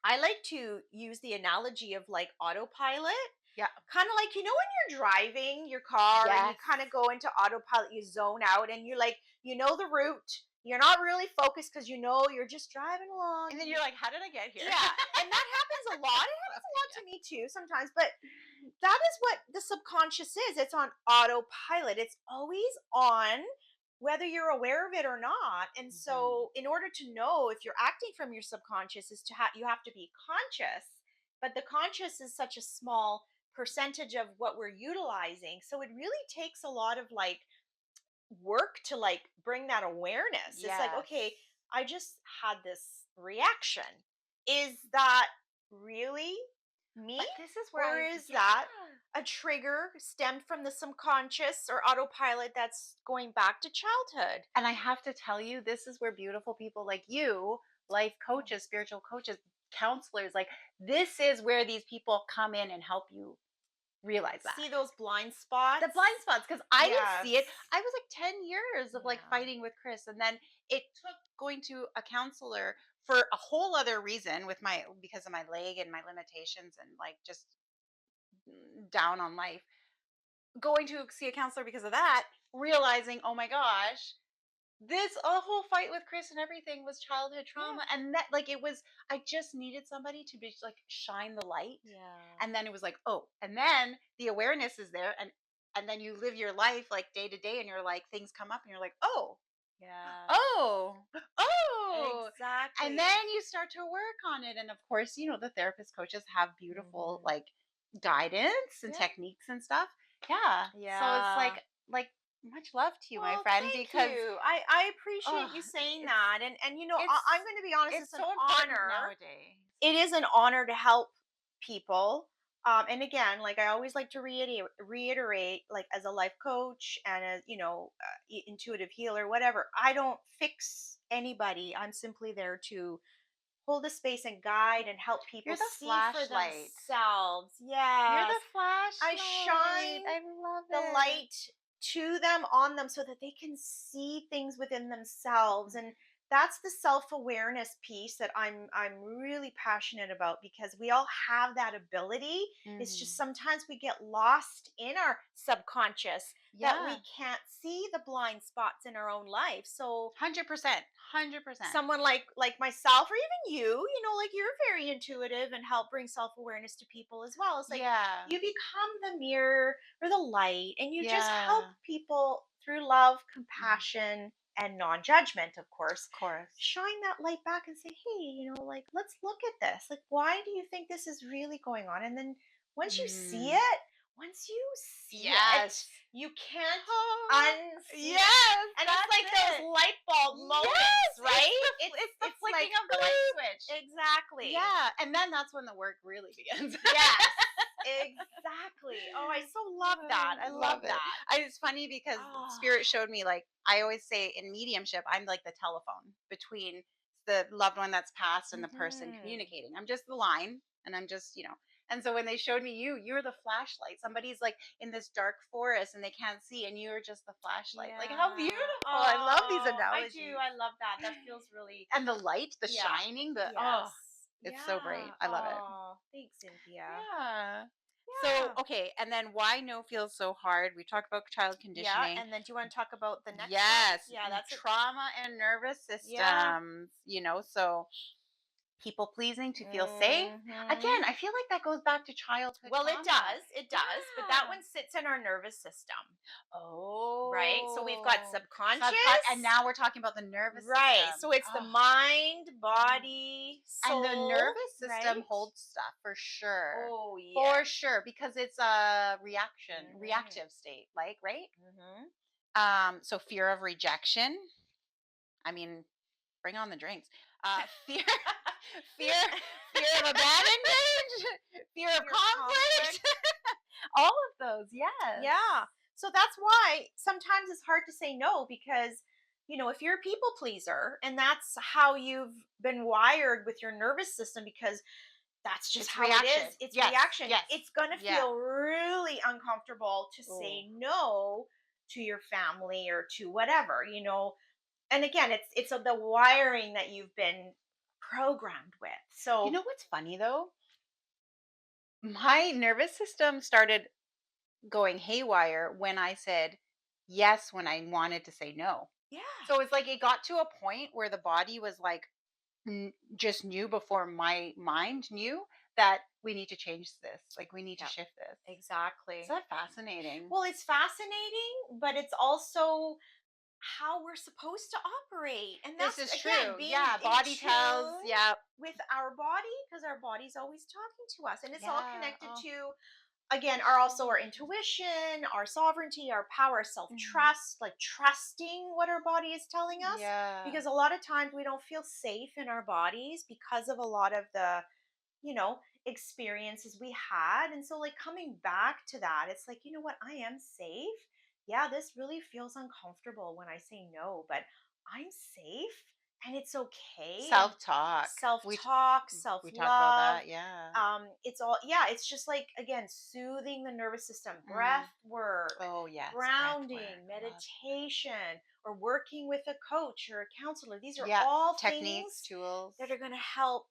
I like to use the analogy of like autopilot. Yeah. Kind of like, when you're driving your car and you Yes. kind of go into autopilot, you zone out and you're like, the route. You're not really focused because you're just driving along. And then you're like, how did I get here? Yeah. And that happens a lot. It happens a lot Yeah. to me too sometimes. But that is what the subconscious is. It's on autopilot. It's always on whether you're aware of it or not. And Mhm. so in order to know if you're acting from your subconscious is you have to be conscious. But the conscious is such a small percentage of what we're utilizing. So it really takes a lot of like work to like bring that awareness. It's like, Yes. okay, I just had this reaction. Is that really me? But this is where Or I is yeah. that a trigger stemmed from the subconscious or autopilot that's going back to childhood? And I have to tell you, this is where beautiful people like you, life coaches, spiritual coaches, counselors, like, this is where these people come in and help you realize that. See those blind spots? The blind spots, because I didn't Yes. see it. I was like 10 years of like Yeah. fighting with Chris. And then it took going to a counselor for a whole other reason with my because of my leg and my limitations and like just down on life. Going to see a counselor because of that, realizing, oh my gosh, this a whole fight with Chris and everything was childhood Yeah. trauma. And that like it was I just needed somebody to be like shine the light. Yeah. And then it was like, oh, and then the awareness is there, and then you live your life like day to day, and you're like things come up and you're like, oh, Yeah. oh, oh, and Exactly. then you start to work on it. And of course, the therapist coaches have beautiful Mhm. like guidance and Yeah. techniques and stuff. Yeah. So it's Yeah. like much love to you, my Well, friend, thank because you. I appreciate oh, you saying it's that. And it's I'm going to be honest, it's it's an so important honor. nowadays. It is an honor to help people. And again, like I always like to reiterate, like as a life coach and as intuitive healer, whatever. I don't fix anybody. I'm simply there to hold a space and guide and help people You're the see for flashlight. themselves. You're the Yes, I flashlight. shine I love the it. light to them, on them, so that they can see things within themselves. And that's the self-awareness piece that I'm really passionate about, because we all have that ability. It's just Mhm. sometimes we get lost in our subconscious that we Yeah. can't see the blind spots in our own life. So 100%. 100%. someone like myself, or even like you're very intuitive and help bring self-awareness to people as well. It's like Yeah. you become the mirror or the light, and you just help Yeah. people through love, Mhm. compassion, and non-judgment, of course. Of course. Shine that light back and say, hey, like, let's look at this. Like, why do you think this is really going on? And then once you see Mm. it, once you see it, Yes. you can't Oh, unsee it. yes, And it's that's like those it. light bulb Yes, moments, right? it's the It's flicking like of the light switch. exactly. Yeah, and then that's when the work really begins. Yes, exactly. Oh, I so love that. I love Love it. that. It's funny because Oh, spirit showed me, like I always say in mediumship, I'm like the telephone between the loved one that's passed and the person hmm, communicating. I'm just the line, and I'm just, And so when they showed me you're the flashlight. Somebody's like in this dark forest and they can't see, and you're just the flashlight. Like how yeah. beautiful! I love these Oh, I do. analogies. I love that. That feels really, And the light, the yeah. shining, Yes. it's so great. Yeah. I love it. Oh, thanks, Cynthia. Yeah. So, Yeah. okay, and then why no feels so hard? We talked about child Yeah. conditioning. And then do you want to talk about the next one? Yes, Yeah, that's it. trauma and nervous Yeah. systems, so people pleasing to feel safe. Hmm. Again, I feel like that goes back to childhood Well, it trauma. does. It does. But that Yeah. one sits in our nervous system, right? So we've got Oh. And subconscious. now we're talking about the nervous Right. system. So it's the Oh. mind, Mm. body, And the soul, nervous right? system holds stuff for sure. Oh, yeah. For sure, because it's a Hmm. reactive state, like, right? Hmm. So fear of rejection. I mean, bring on the drinks. Fear, fear, fear of abandonment, fear of Fear of conflict. conflict. All of those, yes. Yeah. So that's why sometimes it's hard to say no, because, if you're a people pleaser and that's how you've been wired with your nervous system, because that's just It's how it reaction. is. It's Yes, reaction. yes, It's going to yeah. feel really uncomfortable to Oh, say no to your family or to whatever. And again, it's the wiring that you've been programmed with. you So, know what's funny though? My nervous system started going haywire when I said yes when I wanted to say no. yeah. So it's like it got to a point where the body was like, just knew before my mind knew that we need to change this. Like we need to Yeah, shift this. Is exactly. that fascinating? Well, it's fascinating, but it's also how we're supposed to operate. And This that's, is again, true. being Yeah, in body tells. tune Yeah, with our body, because our body's always talking to us. And it's all yeah. connected Oh, to, again, our also oh, our intuition, our sovereignty, our power, mm, self-trust, like trusting what our body is telling us. yeah. Because a lot of times we don't feel safe in our bodies because of a lot of the experiences we had. And so, like, coming back to that, it's like, what, I am safe. Yeah, this really feels uncomfortable when I say no, but I'm safe. and it's okay. And Self-talk. self-talk, We talk about self-love, that, yeah. it's all, yeah, it's just like, again, soothing the nervous system, Mm. breath work, Oh, yes, breath work, grounding, love. meditation, or working with a coach or a counselor. These are Yeah, all techniques, things tools. that are going to help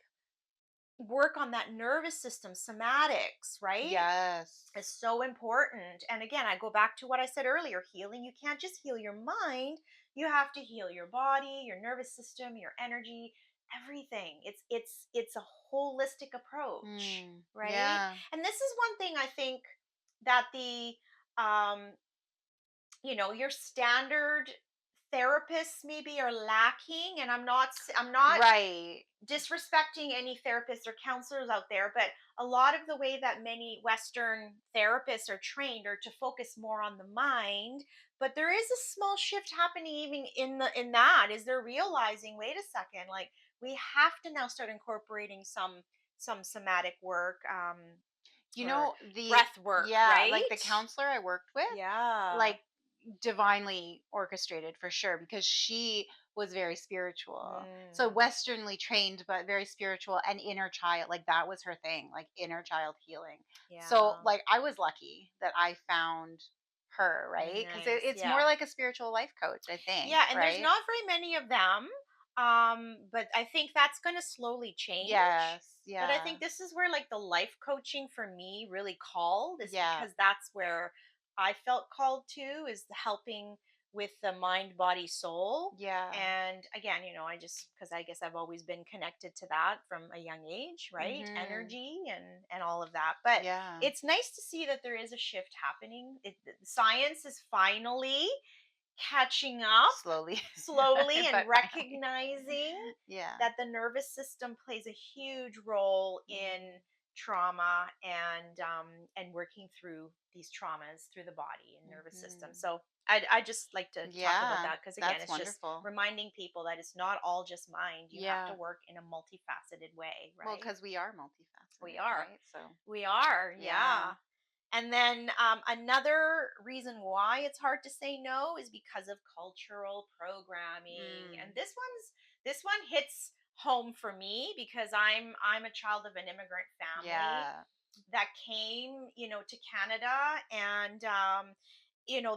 work on that nervous system, somatics, right? Yes. Is so important. And again, I go back to what I said earlier, healing. You can't just heal your mind. You have to heal your body, your nervous system, your energy, everything. It's a holistic approach, Mm, right? yeah. And this is one thing I think that the um your standard therapists maybe are lacking. And I'm not Right. disrespecting any therapists or counselors out there, but a lot of the way that many Western therapists are trained are to focus more on the mind. But there is a small shift happening even in that is they're realizing, wait a second, like we have to now start incorporating some somatic work, or The breath work, yeah, like the right? counselor I worked with, Yeah. like divinely orchestrated for sure because she was very spiritual. So Mm, westernly trained but very spiritual and inner child, like that was her thing, like inner child healing. So yeah. like I was lucky that I found her, right? Cuz Nice. it's more Yeah. like a spiritual life coach, I think, Yeah, and there's right? not very many of them. But I think that's going to slowly change. Yes, But I yeah. think this is where like the life coaching for me really called, is Yeah. because that's where I felt called to, is the helping with the mind, body, soul. Yeah. And again, I just, because I guess I've always been connected to that from a young age, right? Mhm. Energy and all of that. But Yeah. it's nice to see that there is a shift happening. The science is finally catching up Slowly, slowly and but finally. recognizing Yeah. that the nervous system plays a huge role in Mhm. trauma, and working through these traumas through the body and nervous system. Mhm. So I just like to talk about Yeah, that, because again, that's it's just wonderful. reminding people that it's not all just mind. You have to Yeah. work in a multifaceted way, Well, right? because we are We multifaceted, are. right? So, We are, yeah. yeah. And then another reason why it's hard to say no is because of cultural programming. And Mm. this one hits home for me, because I'm a child of an immigrant family Yeah. that came, to Canada. And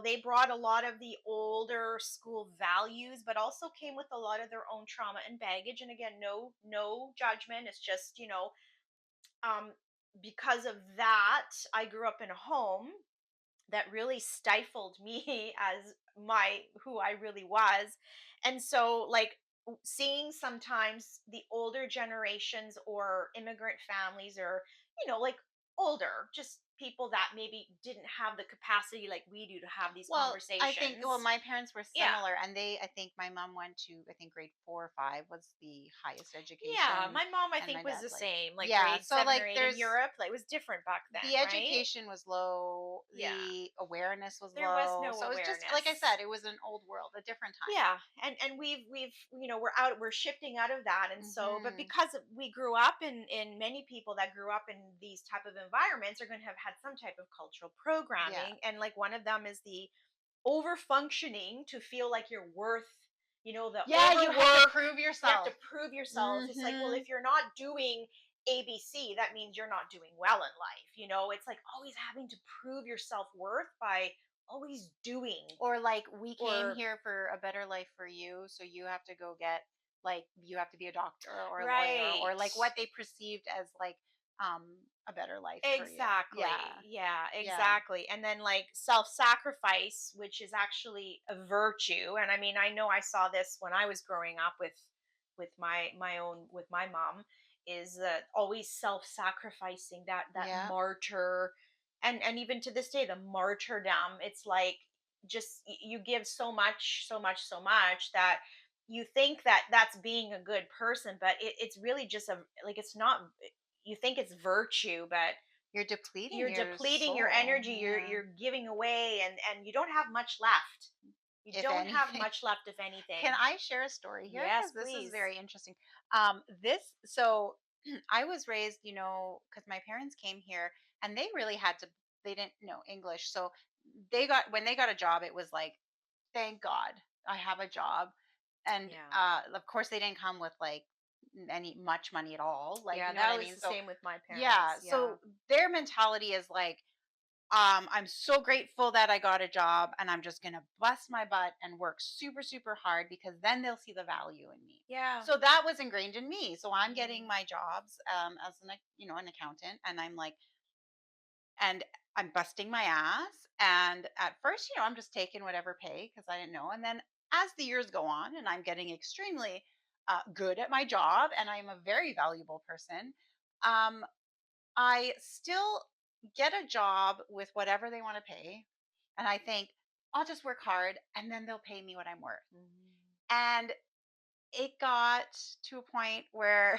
they brought a lot of the older school values, but also came with a lot of their own trauma and baggage. And again, no judgment. It's just, um, because of that, I grew up in a home that really stifled me as my who I really was. And so, like, seeing sometimes the older generations or immigrant families, or like older, just people that maybe didn't have the capacity like we do to have these Well, conversations. my parents were Yeah. similar, and I think my mom went to, I think grade 4 or 5 was the highest Yeah, education, my mom I and think my was dad, the like, same, like yeah. grade So, 7 like, or 8 in there's Europe. Like, it was different back then, the right? education was low, Yeah. the awareness was There was low. no So, it was just, like I awareness. said, it was an old world, a different time. Yeah, and we've we're shifting out of that. And so, but Hmm. because we grew up in many people that grew up in these type of environments are going to have had some type of cultural Yeah. programming. And like one of them is the over functioning to feel like you're worth, the Yeah, you have to overwork. prove You have to yourself. prove yourself. It's like, well, Hmm. if you're not doing ABC, that means you're not doing well in life. It's like always having to prove your self-worth by always doing, Or like, we came or here for a better life for you, so you have to go get, like, you have to be a doctor or a lawyer, or right. like what they perceived as like a better life for you. Yeah. Exactly. Yeah, Yeah. exactly. And then like self-sacrifice, which is actually a virtue. And I mean, I know I saw this when I was growing up with my mom, is that always self-sacrificing, that Yeah. martyr. And even to this day, the martyrdom, it's like, just you give so much, so much, so much, that you think that that's being a good person. But it's really just a, like, it's not, you think it's virtue, but You're depleting you're your depleting your soul. energy, you're Yeah. you're giving away, and you don't have much left. You If don't have anything. much left, if Can anything. I share a story here? Yes, Because this is please. very interesting. This so I was raised, because my parents came here and they really had to. They didn't know English, so when they got a job, it was like, thank God I have a job. And Yeah. of course they didn't come with like much money at all. Like, Yeah, you know what that I was mean? the So same with my yeah, parents. Yeah. so their mentality is like, I'm so grateful that I got a job and I'm just going to bust my butt and work super, super hard because then they'll see the value in me. Yeah. So that was ingrained in me. So I'm getting Mhm. my jobs as an accountant, and and I'm busting my ass. And at first, I'm just taking whatever pay because I didn't know. And then as the years go on, and I'm getting extremely good at my job, and I'm a very valuable person, um, I still get a job with whatever they want to pay. And I think I'll just work hard and then they'll pay me what I'm worth. Mhm. And it got to a point where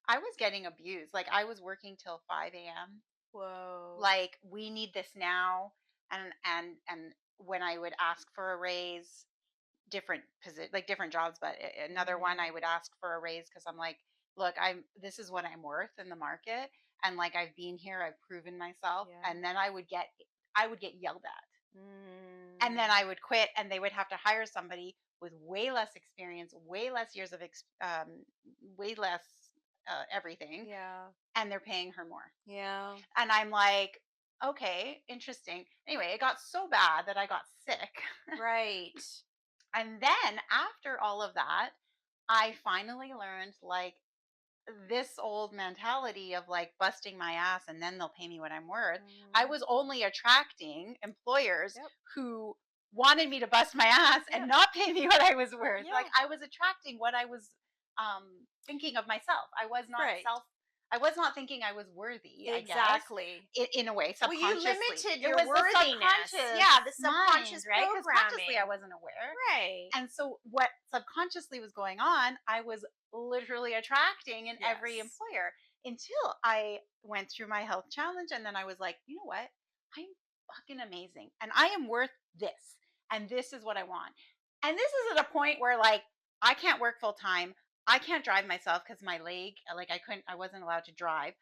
I was getting abused. Like I was working till 5 a.m. Whoa. Like, we need this now. And when I would ask for a raise, different jobs, but another one I Mhm. would ask for a raise because I'm like, look, this is what I'm worth in the market, and like I've been here, I've proven myself. Yeah. And then I would get yelled at, and then Mm. I would quit, and they would have to hire somebody with way less experience, way less years of way less everything, Yeah. and they're paying her more. Yeah. And I'm like, okay, interesting. Anyway, it got so bad that I got sick. Right. And then after all of that, I finally learned like this old mentality of like busting my ass and then they'll pay me what I'm worth. I Mhm. was only attracting employers Yep. who wanted me to bust my ass and Yep. not pay me what I was worth. Like Yeah. I was attracting what I was thinking of myself. Right. I was not thinking I was worthy, I guess. Exactly. In a way, Well, you subconsciously. limited It your was the worthiness. subconscious Yeah, the mind, subconscious right? Because consciously I programming. wasn't aware. Right. And so what subconsciously was going on, I was literally attracting in every Yes. employer until I went through my health challenge. And then I was like, you know what? I'm fucking amazing. And I am worth this. And this is what I want. And this is at a point where like I can't work full time. I can't drive myself because my leg, like I wasn't allowed to drive.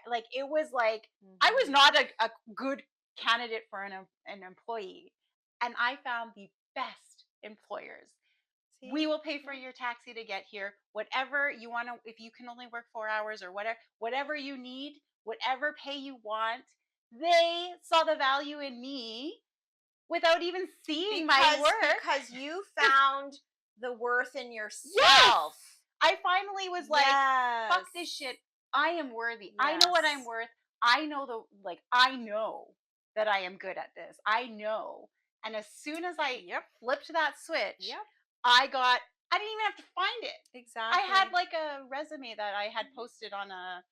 Like, it was like, I was Mhm. not a good candidate for an employee. And I found the best employers. We See? will pay for Yeah. your taxi to get here. Whatever you want to, if you can only work 4 hours or whatever you need, whatever pay you want. They saw the value in me without even seeing my work. Because you 'Cause found the worth in yes, yourself. I finally was like, fuck Yes. this shit. I am worthy. I know what I'm Yes. worth. I know that I am good at this. I know. And as soon as I Yep. flipped that switch, Yep. I didn't even have to find it. I had Exactly. like a resume that I had posted on a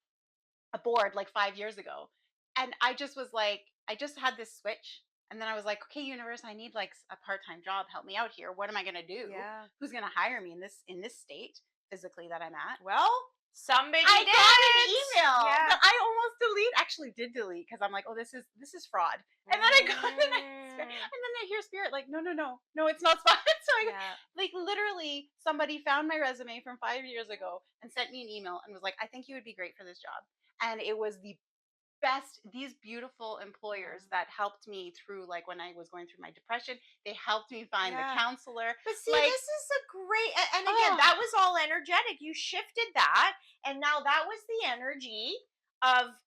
board like 5 years ago. And I just was like, I just had this switch. And then I was like, okay, universe, I need like a part-time job. Help me out here. What am I gonna do? Yeah. Who's gonna hire me in this state physically that I'm at? Well, somebody I did got an it. email Yeah. that I almost actually did delete because I'm like, oh, this is fraud. And then I got it, and then I hear spirit like, no, no, no, no, it's not fraud. So I Yeah. like literally somebody found my resume from 5 years ago and sent me an email and was like, I think you would be great for this job. And it was the best, these beautiful employers Yeah. that helped me through, like when I was going through my depression. They helped me find the Yeah. counselor. But see, Like, this is a great, and again, oh that was all energetic. You shifted that, and now that was the energy of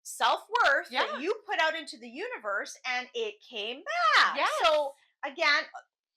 self worth yeah, that you put out into the universe, and it came back. yes, So, again,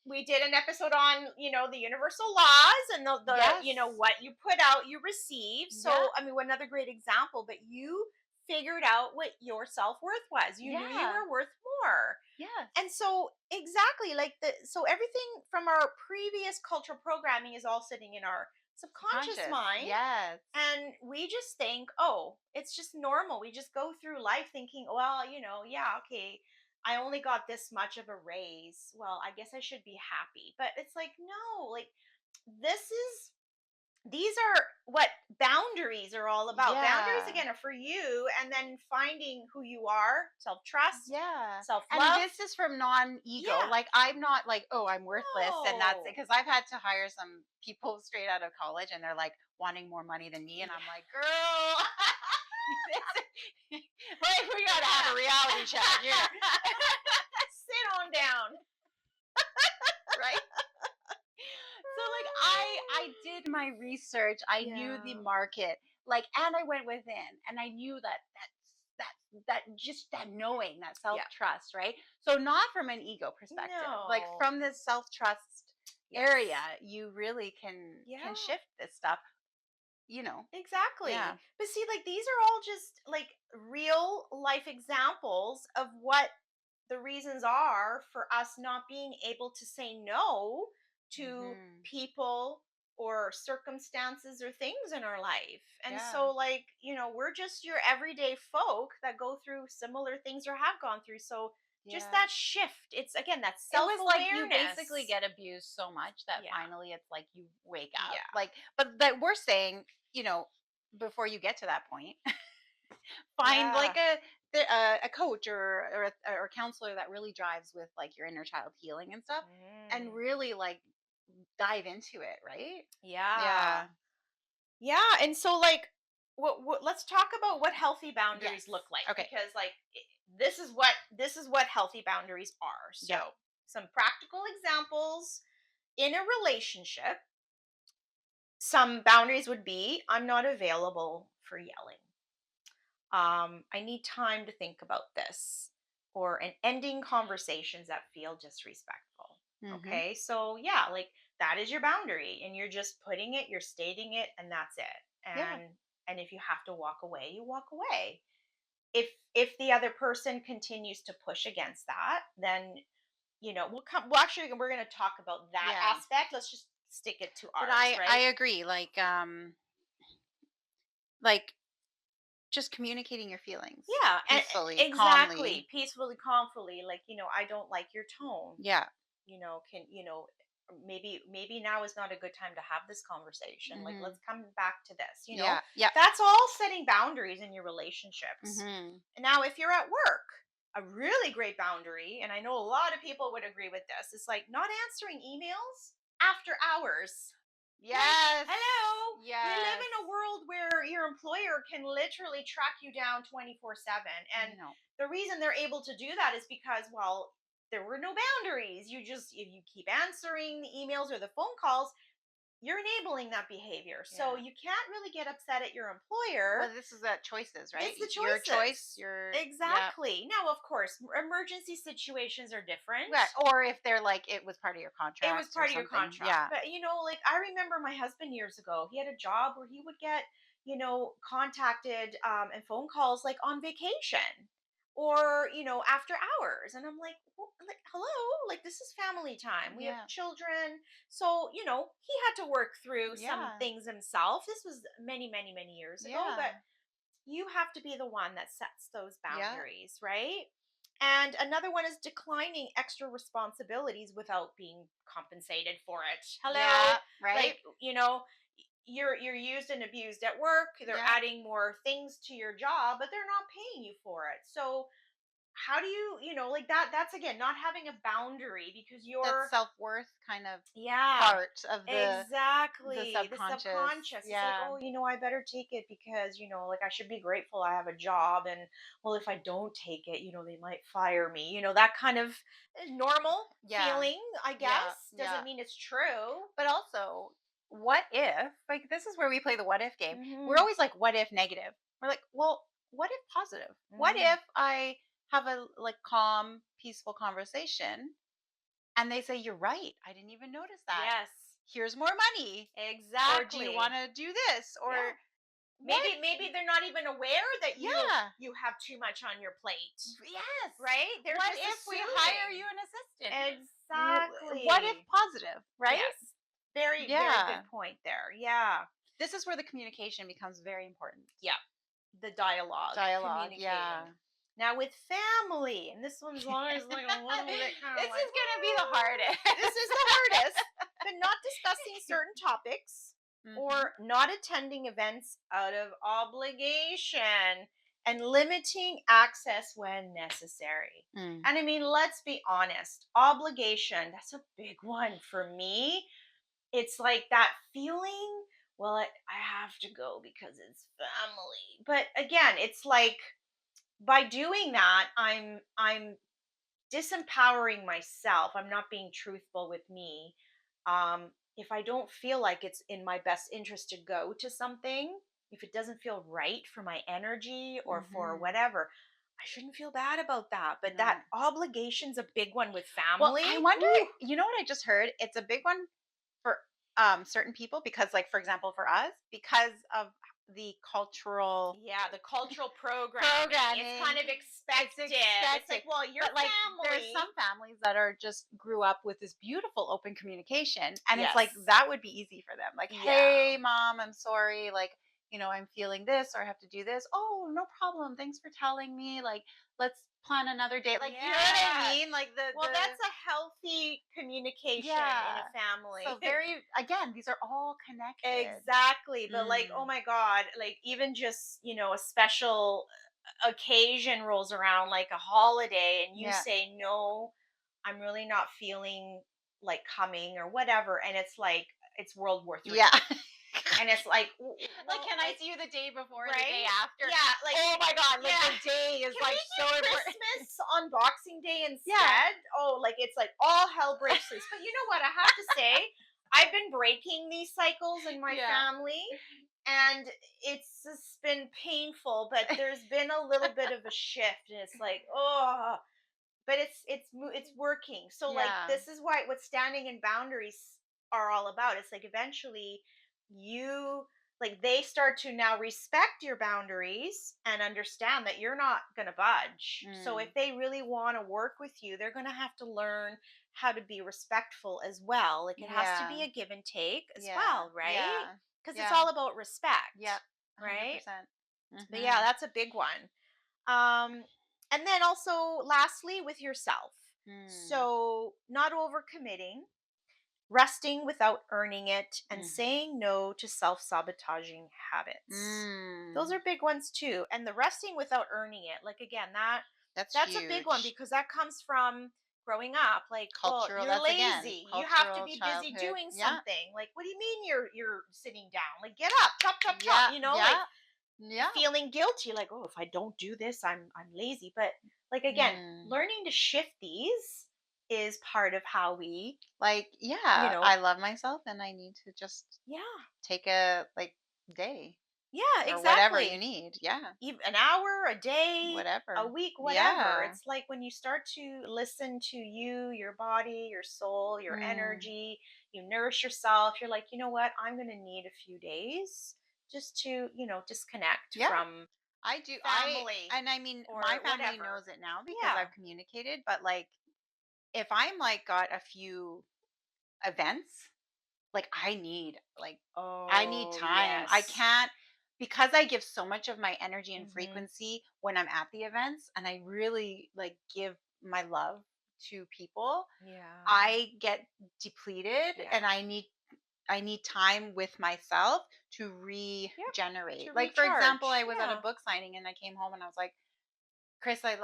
we did an episode on the universal laws and the yes, what you put out you receive. yeah, So I mean, another great example, but you figured out what your self-worth was. You knew you yeah, were worth more. yes, And so exactly, like so everything from our previous cultural programming is all sitting in our subconscious conscious, mind, yes, and we just think, oh, it's just normal. We just go through life thinking, well, yeah, okay, I only got this much of a raise, well, I guess I should be happy. But it's like, no, like, this is these are what boundaries are all about. Boundaries, yeah. again, are for you, and then finding who you are, self-trust, Yeah. And self-love. this is from non-ego. Yeah. Like, I'm not like, oh, I'm worthless and that's it. No. Because I've had to hire some people straight out of college and they're like wanting more money than me. And I'm Yeah. like, girl, like, we got to have a reality chat here. Sit on down. Right? So, like, I did my research. I knew the Yeah. market, like, and I went within, and I knew just that knowing, that self Yeah. trust, right? So not from an ego perspective, like No. from this self trust area, Yes. you really can Yeah. shift this stuff. You know, yeah, Exactly. But see, like, these are all just like real life examples of what the reasons are for us not being able to say no to hmm, people or circumstances or things in our life. And yeah, so, like, we're just your everyday folk that go through similar things or have gone through. So, just yeah. that shift, it's again that It self was like you basically awareness. get abused so much that Yeah. finally it's like you wake up. Yeah. Like, but that we're saying, before you get to that point, find like Yeah. a coach or a counselor that really drives with like your inner child healing and stuff, and Mm. really like dive into it, right? Yeah. Yeah. Yeah, and so like what let's talk about what healthy Yes. boundaries look like Okay. because like this is what healthy boundaries are. So, Yeah. some practical examples in a relationship, some boundaries would be I'm not available for yelling. I need time to think about this, or an ending conversations that feel disrespectful. Mm-hmm. Okay, so yeah, like that is your boundary, and you're just putting it, you're stating it, and that's it. Yeah. And if you have to walk away, you walk away. If the other person continues to push against that, then we'll come. Well, actually, we're going to talk about that Yeah. aspect. Let's just stick it to But ours, I right? agree. Like just communicating your feelings Yeah, and peacefully, exactly, calmly. peacefully, calmly. Like, I don't like your tone. Yeah. Can maybe now is not a good time to have this conversation. Like, Mm-hmm. let's come back to this. Yeah. Yeah. That's all setting boundaries in your relationships. Mm-hmm. And now, if you're at work, a really great boundary, and I know a lot of people would agree with this, is like not answering emails after hours. Like, Yes. hello, we live Yes. in a world where your employer can literally track you down 24/7. I And know. the reason they're able to do that is because, well, there were no boundaries. If you keep answering the emails or the phone calls, you're enabling that behavior. So Yeah. you can't really get upset at your employer. Well, this is that choices, right? It's the Your choice, choices. yeah. Exactly. Now, of course, emergency situations are different. Right. Or if they're like it was part of your It was contract or part of your something. contract. Yeah. But like I remember my husband years ago, he had a job where he would get, contacted and phone calls like on vacation or, after hours. And I'm like, well, like, hello, like this is family time. We have Yeah. children. So, he had to work through some Yeah. things himself. This was many, many, many years ago, but Yeah. you have to be the one that sets those Yeah. boundaries, right? And another one is declining extra responsibilities without being compensated for it. Hello, Yeah. Right. like you're used and abused at work. They're Yeah. adding more things to your job, but they're not paying you for it. So how do like that's again not having a boundary because That you're self-worth kind of yeah, part of the exactly. The subconscious. subconscious. It's like, Yeah. oh, I better take it because, like I should be grateful I have a job. And, well, if I don't take it, they might fire me. That kind of normal Yeah. feeling, I Yeah. guess. Yeah. Doesn't mean it's true. But also, what if, like, this is where we play the what if game. We're Hmm. always like, what if negative? We're like, well, what if positive? What Hmm. if I have a like calm, peaceful conversation and they say, you're right. I didn't even notice that. Yes, Here's more money. Or do you want exactly. to do this? Or Yeah. what? Maybe they're not even aware that Yeah. you have too much on your plate, Yes. right? They're What just if we hire you assuming. an assistant? What if Exactly. positive, right? Yes. Very, very Yeah. good point there. Yeah. This is where the communication becomes very important. Yeah. The dialogue, Dialogue. communicating. Yeah. Now with family, and this one's always like a little bit kind This of like, is gonna be the this is hardest. the hardest, but not discussing certain topics Hmm. or not attending events out of obligation and limiting access when necessary. Mm. And I mean, let's be honest, obligation, that's a big one for me. It's like that feeling, well, I have to go because it's family. But again, it's like by doing that, I'm disempowering myself. I'm not being truthful with me. if I don't feel like it's in my best interest to go to something, if it doesn't feel right for my energy or for Mhm. whatever, I shouldn't feel bad about that. But that No. obligation's a big one with Well, family. I wonder, Woo. you know what I just heard? It's a big one for certain people because, like, for example, for us, because of the cultural Yeah, the cultural programming. It's programming, kind of it's expected. It's expected. like, well, your But like, there's family. some families that are just grew up with this beautiful open communication, and it's like Yes. that would be easy for them. Like, Yeah. hey, mom, I'm sorry. Like, I'm feeling this, or I have to do this. Oh, no problem. Thanks for telling me. Like, let's plan another date. Like, you know what I Yeah. mean? Like Well, that's a healthy communication in yeah. a family. So very again, these are all connected. Exactly. But like, oh Mm. my God, like even just, a special occasion rolls around like a holiday and you Yeah. say, no, I'm really not feeling like coming or whatever. And it's like, it's World War III. Yeah. And it's like, Like, well, can I like, see you the day before, the day right? after? Yeah. Like, Oh my god, like yeah. the day is Can like we so do important. Christmas on Boxing Day Yeah. instead? Oh, like it's like all hell breaks loose. But you know what? I have to say, I've been breaking these cycles in my Yeah. family, and it's just been painful. But there's been a little bit of a shift, and it's like, oh, but it's working. So like Yeah. this is what standing in boundaries are all about. It's like eventually you like they start to now respect your boundaries and understand that you're not going to budge. So if Mm. they really want to work with you, they're going to have to learn how to be respectful as well. Like it has to Yeah. be a give and take as Yeah. well, right? Yeah. Because it's Yeah. all about Yep. respect, right? 100%. But yeah, Mhm. that's a big one. And then also, lastly, with yourself. Mm. So, not overcommitting, resting without earning it, and Mm. saying no to self sabotaging habits. Those Mm. are big ones too. And the resting without earning it, like again, That's that's a big one huge. because that comes from growing up. Like, well, Cultural, you're that's again, lazy. You have to cultural be busy childhood. doing Yeah. something. Like, what do you mean you're sitting down? Like, get up, chop, chop, chop. Yeah. Like Yeah. Yeah. feeling guilty like, oh, if I don't do this, I'm lazy. But like again, Mm. learning to shift these is part of how we Like, you yeah, know I love myself and I need to just yeah, take a like day yeah, or whatever you exactly. need. Yeah. An hour, a day, a Whatever. week, whatever. Yeah. It's like when you start to listen to you, your body, your soul, your Mm. energy, you nourish yourself, you're like, you know what, I'm going to need a few days just to disconnect Yeah. from I do. family And I mean, my or family whatever. knows it now because Yeah. I've communicated, but like if I'm like got a few events, like I need Oh, time. I yes. can't because I give so much of my energy and Mhm. frequency when I'm at the events and I really like give my love to people. Yeah. I get depleted Yeah. and I need time with myself to Yep. regenerate. To Like for example, recharge. I was at a Yeah. book signing and I came home and I was like, Chris, I'm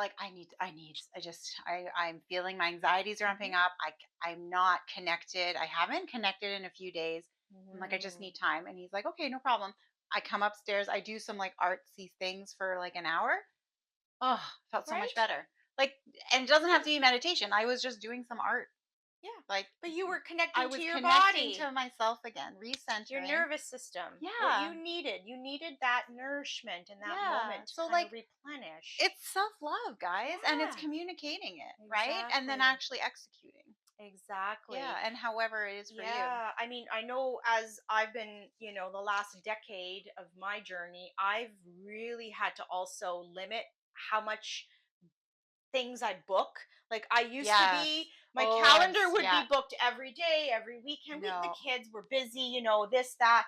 feeling my anxiety's Mhm. ramping up. I'm not connected. I haven't connected in a few days. I'm like, I just Mhm. need time. And he's like, okay, no problem. I come upstairs. I do some like artsy things for like an hour. Oh, felt so much Right? better. Like, and it doesn't Yeah. have to be meditation. I was just doing some art. Yeah. Like, But you were I connecting to was your connecting body, to myself again, your recentering. nervous system. What Yeah. you needed. You needed that nourishment in that Yeah. moment to So, kind like, of replenish. it's self love, guys, and it's Yeah. communicating it, right? And then Exactly. actually executing. Yeah. Exactly. And however it is for you. Yeah, I mean, I know as I've been, the last decade of my journey, I've really had to also limit how much things I book. Like I used to Yes. be, my Oh, calendar would yeah. be booked every day, every weekend. The No. kids were busy, this, that.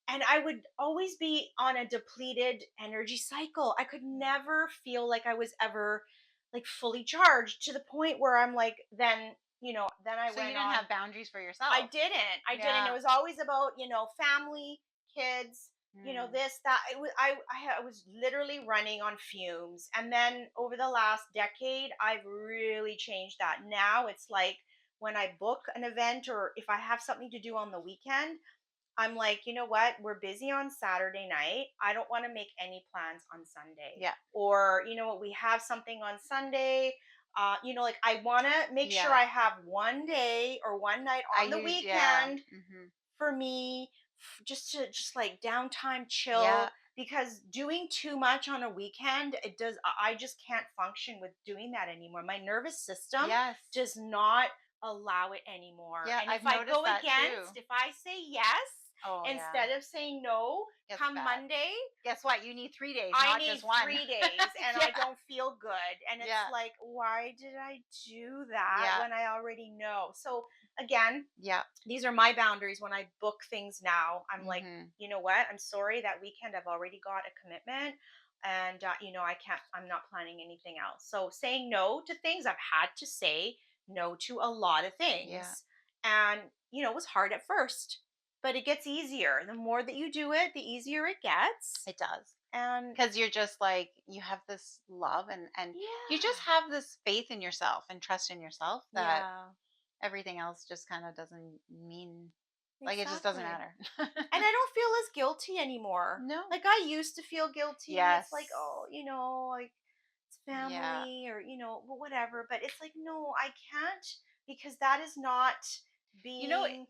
And I would always be on a depleted energy cycle. I could never feel like I was ever like fully charged to the point where I'm like, then I So you went didn't on. have boundaries for I yourself. didn't. I didn't. It Yeah. was always about, family, kids, Mm. this, that. It was I was literally running on fumes. And then over the last decade, I've really changed that. Now it's like when I book an event or if I have something to do on the weekend, I'm like, you know what? We're busy on Saturday night. I don't want to make any plans on Sunday. Yeah. Or, you know what? We have something on Sunday. Like I want to make sure Yeah. I have one day or one night I on the use yeah. weekend Mhm. for me, just to just like downtime Yeah. chill, because doing too much on a weekend, it does I just can't function with doing that anymore. My nervous system Yes. does not allow it anymore. Yeah, And if I've I noticed go that too. against, if I say yes Oh, yeah. instead of saying no, It's come bad. Monday, Guess what? You need 3 days, I not just need one. 3 days and Yeah. I don't feel good. And it's Yeah. like, why did I do that Yeah. when I already know? So again, Yeah. these are my boundaries when I book things now. I'm like, Mhm. you know what? I'm sorry, that weekend I've already got a commitment, and I can't. I'm not planning anything else. So saying no to things, I've had to say no to a lot of Yeah. things, and it was hard at first, but it gets easier. The more that you do it, the easier it gets. It does. And Because you're just like you have this love and you just yeah, have this faith in yourself and trust in yourself that yeah, everything else just kind of doesn't mean like it just doesn't exactly. matter. And I don't feel as guilty anymore. No. Like I used to feel guilty. It's like, Yes. oh, like it's Yeah. family or, well, whatever. But it's like, no, I can't, because that is not You know, being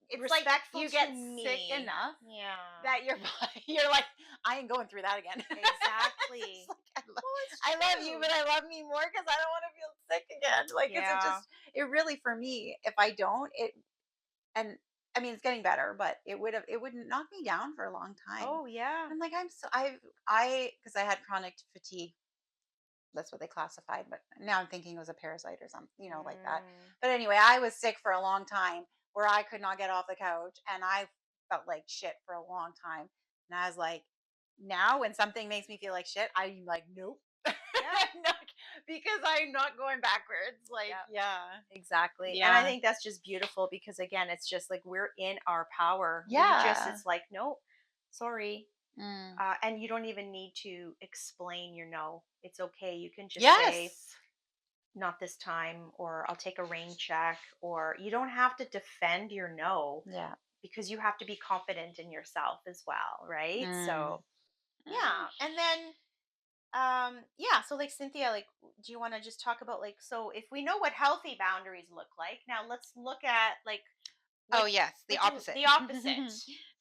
it's like respectful you to get sick me. enough Yeah, that your body, you're like, I ain't going through that again. It's exactly. like, Well, it's I love you, true. but I love me more because I don't want to feel sick again. Like, it's it Yeah. just, it really, for me, if I don't, and I mean, it's getting better, but it would knock me down for a long time. Oh, yeah. I'm like, because I had chronic fatigue. That's what they classified, but now I'm thinking it was a parasite or something, like that. Mm. But anyway, I was sick for a long time where I could not get off the couch and I felt like shit for a long time. And I was like, now when something makes me feel like shit, I'm like, nope. Yeah. Not- because I'm not going backwards. Like, Yeah. yeah. Exactly. And I Yeah. think that's just beautiful, because again, it's just like we're in our power. Yeah. It's like, no, sorry. Mm. And you don't even need to explain your no. It's okay. You can just say, Yes. not this time, or I'll take a rain check, or you don't have to defend your no, Yeah. because you have to be confident in yourself as well. Right. Mm. So, Mm. yeah. And then, yeah. So, like, Cynthia, like, do you want to just talk about, like, so if we know what healthy boundaries look like, now let's look at, like, Oh, what, yes, the opposite. the opposite.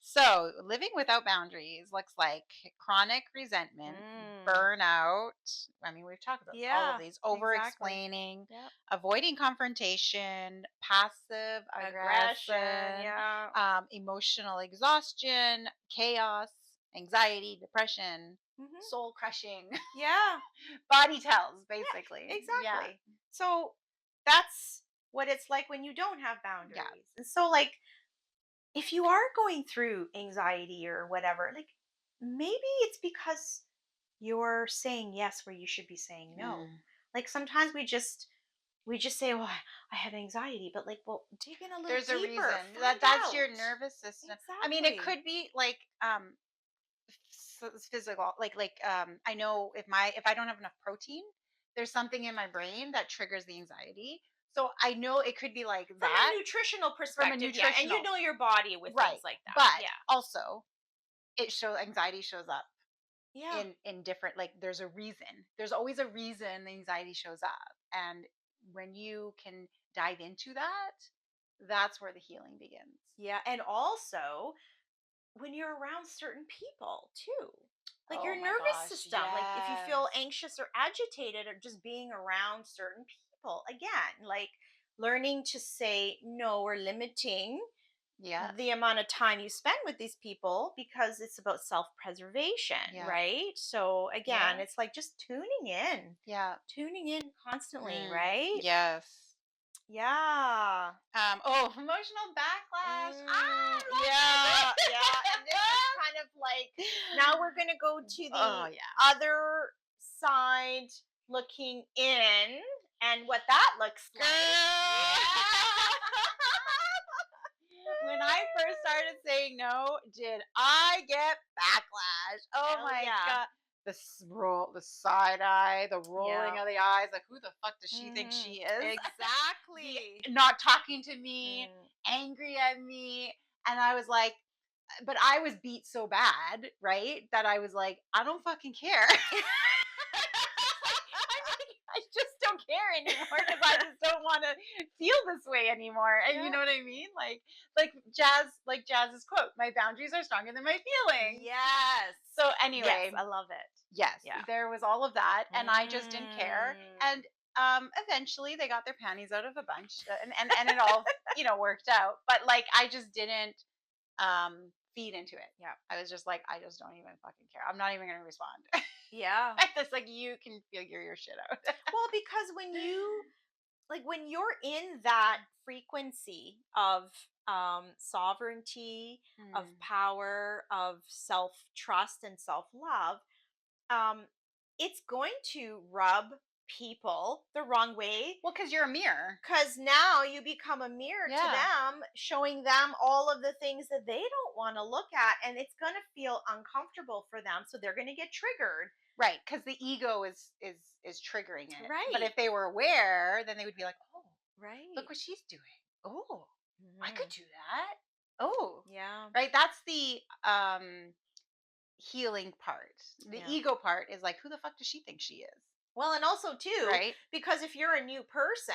So, living without boundaries looks like chronic resentment, Mm. burnout. I mean, we've talked about all of Yeah, these, over exactly. explaining, Yep. avoiding confrontation, passive Aggression. aggression, Yeah. emotional exhaustion, chaos, anxiety, depression, Hmm. soul crushing, Yeah. body tells, Yeah. basically. Yeah. Exactly. So that's what it's like when you don't have Yeah. boundaries. And so, like, if you are going through anxiety or whatever, like, maybe it's because you're saying yes where you should be saying no. Mm. Like sometimes we just say, "Well, I have anxiety," but like, well, dig in a little There's a deeper, reason find that's your out. nervous system. I mean, it Exactly. could be like physical, I know if I don't have enough protein, there's something in my brain that triggers the anxiety. So I know it could be like From that a nutritional from a perspective, yeah, and you nutritional, know your body with right. things like that. But Yeah. also it shows anxiety shows up Yeah. in different, like, there's a reason. There's always a reason the anxiety shows up. And when you can dive into that, that's where the healing begins. Yeah, and also when you're around certain people too. Like your Oh my nervous gosh, system, like if you feel yes. anxious or agitated or just being around certain people, again, like learning to say no or limiting Yeah. the amount of time you spend with these people, because it's about self-preservation, Yeah. right? So again, Yeah. it's like just Yeah. tuning in constantly, Mm. right? Yes. Yeah. Oh, emotional backlash. Mm, Love yeah, yeah. it. And this is kind of like, now we're going to go to Oh the yeah. other side, looking in, and what that looks Girl. like. When I first started saying no, did I get backlash? Oh Hell my yeah. god. The side eye, the rolling Yeah. of the eyes, like, who the fuck does she think Mhm. she is? Exactly. Not talking to me, Mm. angry at me. And I was like, but I was beat so bad, right? That I was like, I don't fucking care. I just don't care feel this way anymore. And you Yeah. know what I mean? Like Jazz's quote, my boundaries are stronger than my feelings. Yes. So Yes, anyway, I love it. yes, Yeah. there was all of that, and I just didn't care. Mm. And eventually they got their panties out of a bunch, and it all worked out. But like I just didn't feed into it. Yeah. I was just like, I just don't even fucking care. I'm not even gonna respond. Yeah. It's like you can figure your shit out. Well, because when you're in that frequency of sovereignty, of Mm. power, of self-trust and self-love, um it's going to rub people the wrong way, Well, because you're a mirror. because now you become a mirror to Yeah. them, showing them all of the things that they don't want to look at, and it's going to feel uncomfortable for them, so they're going to get triggered. Right, because the ego is triggering it. But Right. if they were aware, then they would be like, "Oh, Right. look what she's doing. Oh, I could Mhm. do that. Oh." Yeah. Right? That's the healing part. The Yeah. ego part is like, "Who the fuck does she think she is?" Well, and also too, Right? because if you're a new person,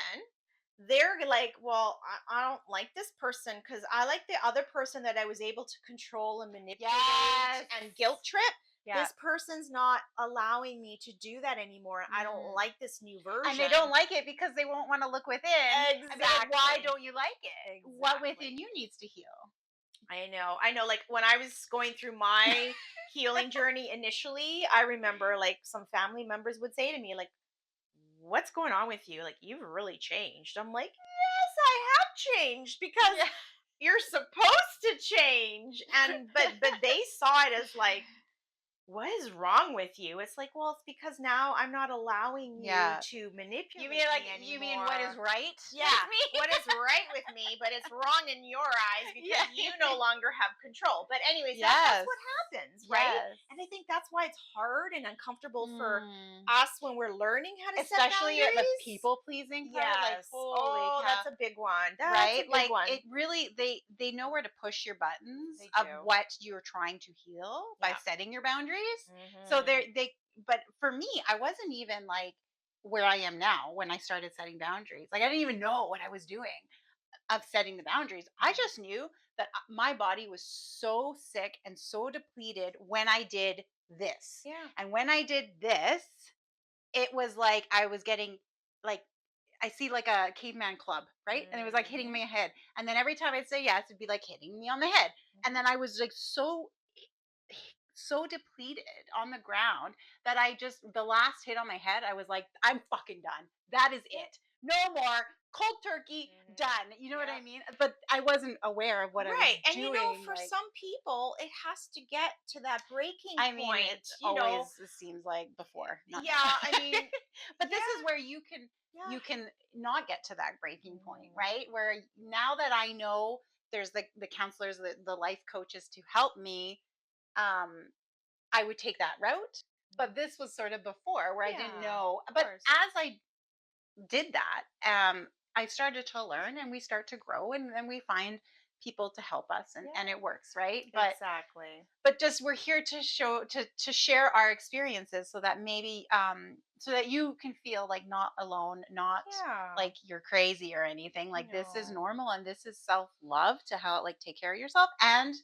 they're like, well, I don't like this person because I like the other person that I was able to control and manipulate Yes. and guilt trip. Yeah. This person's not allowing me to do that anymore. I don't Mm. like this new version. And they don't like it because they won't want to look within. And be like, why Exactly. don't you like it? What within you needs to heal? I know. I know. Like when I was going through my healing journey initially, I remember like some family members would say to me, like, what's going on with you? Like, you've really changed. I'm like, yes, I have changed because Yeah. you're supposed to change. And but they saw it as like, what is wrong with you? It's like, well, it's because now I'm not allowing you Yeah. to manipulate You mean like me you mean what is anymore. right? Yeah, With me? what is right with me, but it's wrong in your eyes because Yeah. you no longer have control. But anyways, that's Yes. what happens, right? Yes. And I think that's why it's hard and uncomfortable for Mm. us when we're learning how to set Especially at the boundaries. people pleasing part, like Yes. holy Oh, cow. that's a big one. That's Right? a big Like one. it really they know where to push your buttons They of do. what you're trying to heal by Yeah. setting your boundaries. So Mhm. they but for me, I wasn't even like where I am now when I started setting boundaries. Like I didn't even know what I was doing of setting the boundaries. I just knew that my body was so sick and so depleted when I did this. Yeah. And when I did this, it was like I was getting like I see like a caveman club, right? And it was like hitting Mhm. my head. And then every time I'd say yes, it'd be like hitting me on the head. And then I was like so depleted on the ground that I just the last hit on my head, I was like, I'm fucking done. That is it. No more cold turkey, Mhm. done. You know what I Yep. mean? But I wasn't aware of what I was Right. And doing. for Like some people, it has to get to that breaking I mean, point, it always seems like before, not Yeah, now. I mean, But this yeah, is where you can not get to that breaking point, Mhm. right? Where now that I know there's the counselors, the life coaches to help me, um, I would take that route. But this was sort of before where I didn't Yeah, know. of But course. as I did that, I started to learn and we start to grow and then we find people to help us and Yeah, it works, right? exactly. But just we're here to show to share our experiences so that maybe so that you can feel like not alone, not Yeah. like you're crazy or anything. Like this is No. normal and this is self-love to how like take care of yourself and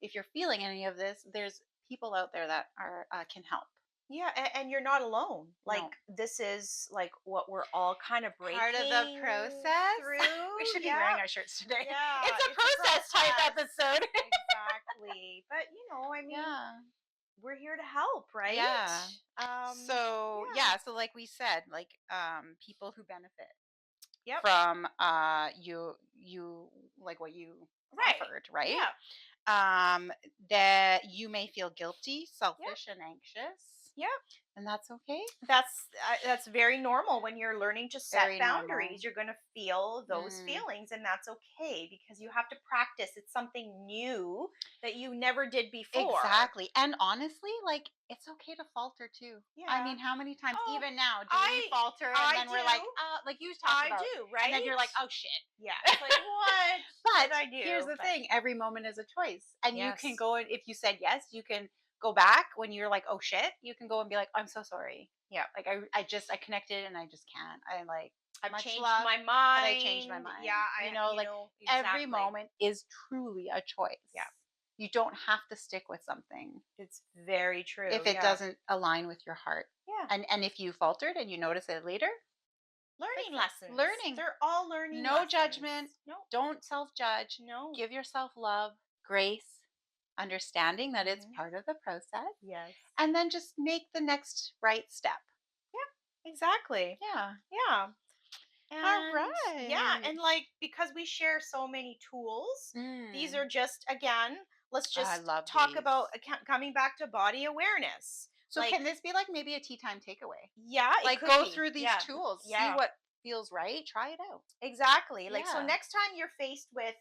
if you're feeling any of this, there's people out there that are can help. Yeah, and you're not alone. Like No. this is like what we're all kind of Part of the breaking process. We through. should be Yeah. wearing our shirts today. Yeah, It's a it's a process type process. episode. Exactly. But I mean, Yeah. we're here to help, right? Yeah. So Yeah. yeah, so like we said, like people who benefit Yep. from you like what you Right. offered, right? Yeah. That you may feel guilty, Yep. selfish, and anxious, Yep. and that's okay. That's very normal when you're learning to set Very normal. boundaries. You're going to feel those Mm. feelings, and that's okay because you have to practice. It's something new that you never did before. Exactly. And honestly, like it's okay to falter too. I Yeah. mean, how many times Oh, even now do we I falter and I then we're like, do. like you talked I about, do, and then right? you're like, oh shit. Yeah. It's like, what But did I do? here's the But thing, every moment is a choice. And you can yes. go and if you said yes, you can go back when you're like, oh shit, you can go and be like, I'm so sorry. Yeah. Like I connected and I just can't. I like I've much changed love, my but I changed my mind. mind. Yeah, Like every exactly. moment is truly a choice. Yeah, You don't have to stick with something it's very true. if it Yeah. doesn't align with your heart. Yeah. And if you faltered and you notice it later, fix Learning it. lessons. Learning. They're all learning No lessons. judgment. No, Don't self-judge. no. Give yourself love, grace, understanding that it's Hmm. part of the process, Yes. and then just make the next right step. Yeah, exactly. Yeah. Yeah. All And yeah, right. and like because we share so many tools, these Mm. are just again, let's I just love talk these. about coming back to body awareness. So Like, can this be like maybe a tea time takeaway? yeah, it Like could go be. through these Yeah. tools, see Yeah. what feels right, try it out. Exactly. Like, so Yeah. next time you're faced with,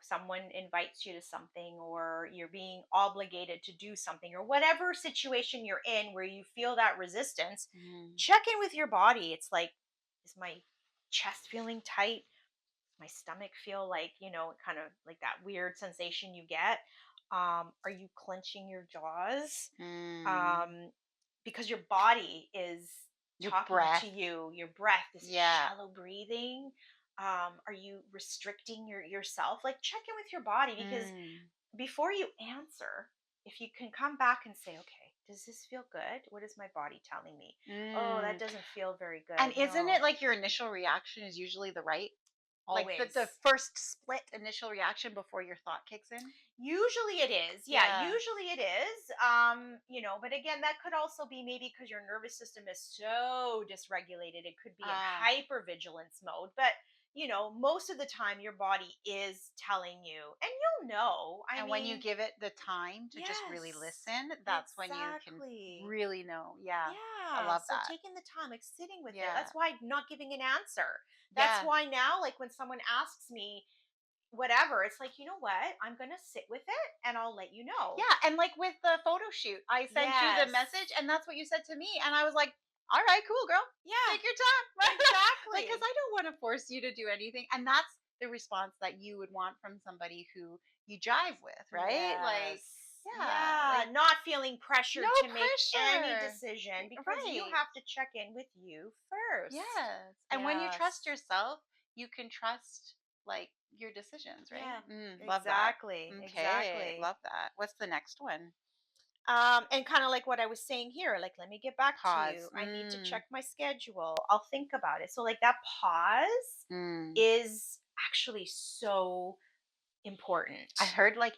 someone invites you to something, or you're being obligated to do something, or whatever situation you're in where you feel that resistance, Mm. check in with your body. It's like, is my chest feeling tight? My stomach feel like, kind of like that weird sensation you get? Are you clenching your jaws? Mm. um, because your body is Your talking to breath. you. Your breath, this Yeah. shallow breathing. Are you restricting yourself? Like, check in with your body, because Mm. before you answer, if you can come back and say, okay, does this feel good? What is my body telling me? Oh, that Mm. doesn't feel very good. And isn't No, it like your initial reaction is usually the right? Like the always. first split initial reaction before your thought kicks in? Usually it is. Yeah, Yeah. usually it is. But again, that could also be maybe because your nervous system is so dysregulated. It could be in Ah. hypervigilance mode. But, most of the time your body is telling you, and you'll know. I And when you mean, give it the time to just really yes, listen, that's when you can exactly. really know. Yeah. I Yeah. love So that. taking the time, like sitting with it. Yeah. That's why not giving an answer. That's Yeah. why now, like when someone asks me, whatever, it's like, you know what? I'm going to sit with it and I'll let you know. Yeah. And like with the photo shoot, I sent you the Yes. message and that's what you said to me. And I was like, all right, cool, girl. Yeah, Take your time. Like, because exactly. I don't want to force you to do anything. And that's the response that you would want from somebody who you jive with, right? Like, Yes. yeah. Yeah, Like, not feeling no pressured to make any pressure. decision, because you Right. have to check in with you first. Yes. And when you trust Yes. yourself, you can trust like your decisions, right? Yeah, Love that. exactly. Okay. Exactly. Love that. What's the next one? And kind of like what I was saying here, like, let me get back to you. Pause. I need to check my schedule. I'll think about it. So, like, that pause Mm. is actually so important. I heard like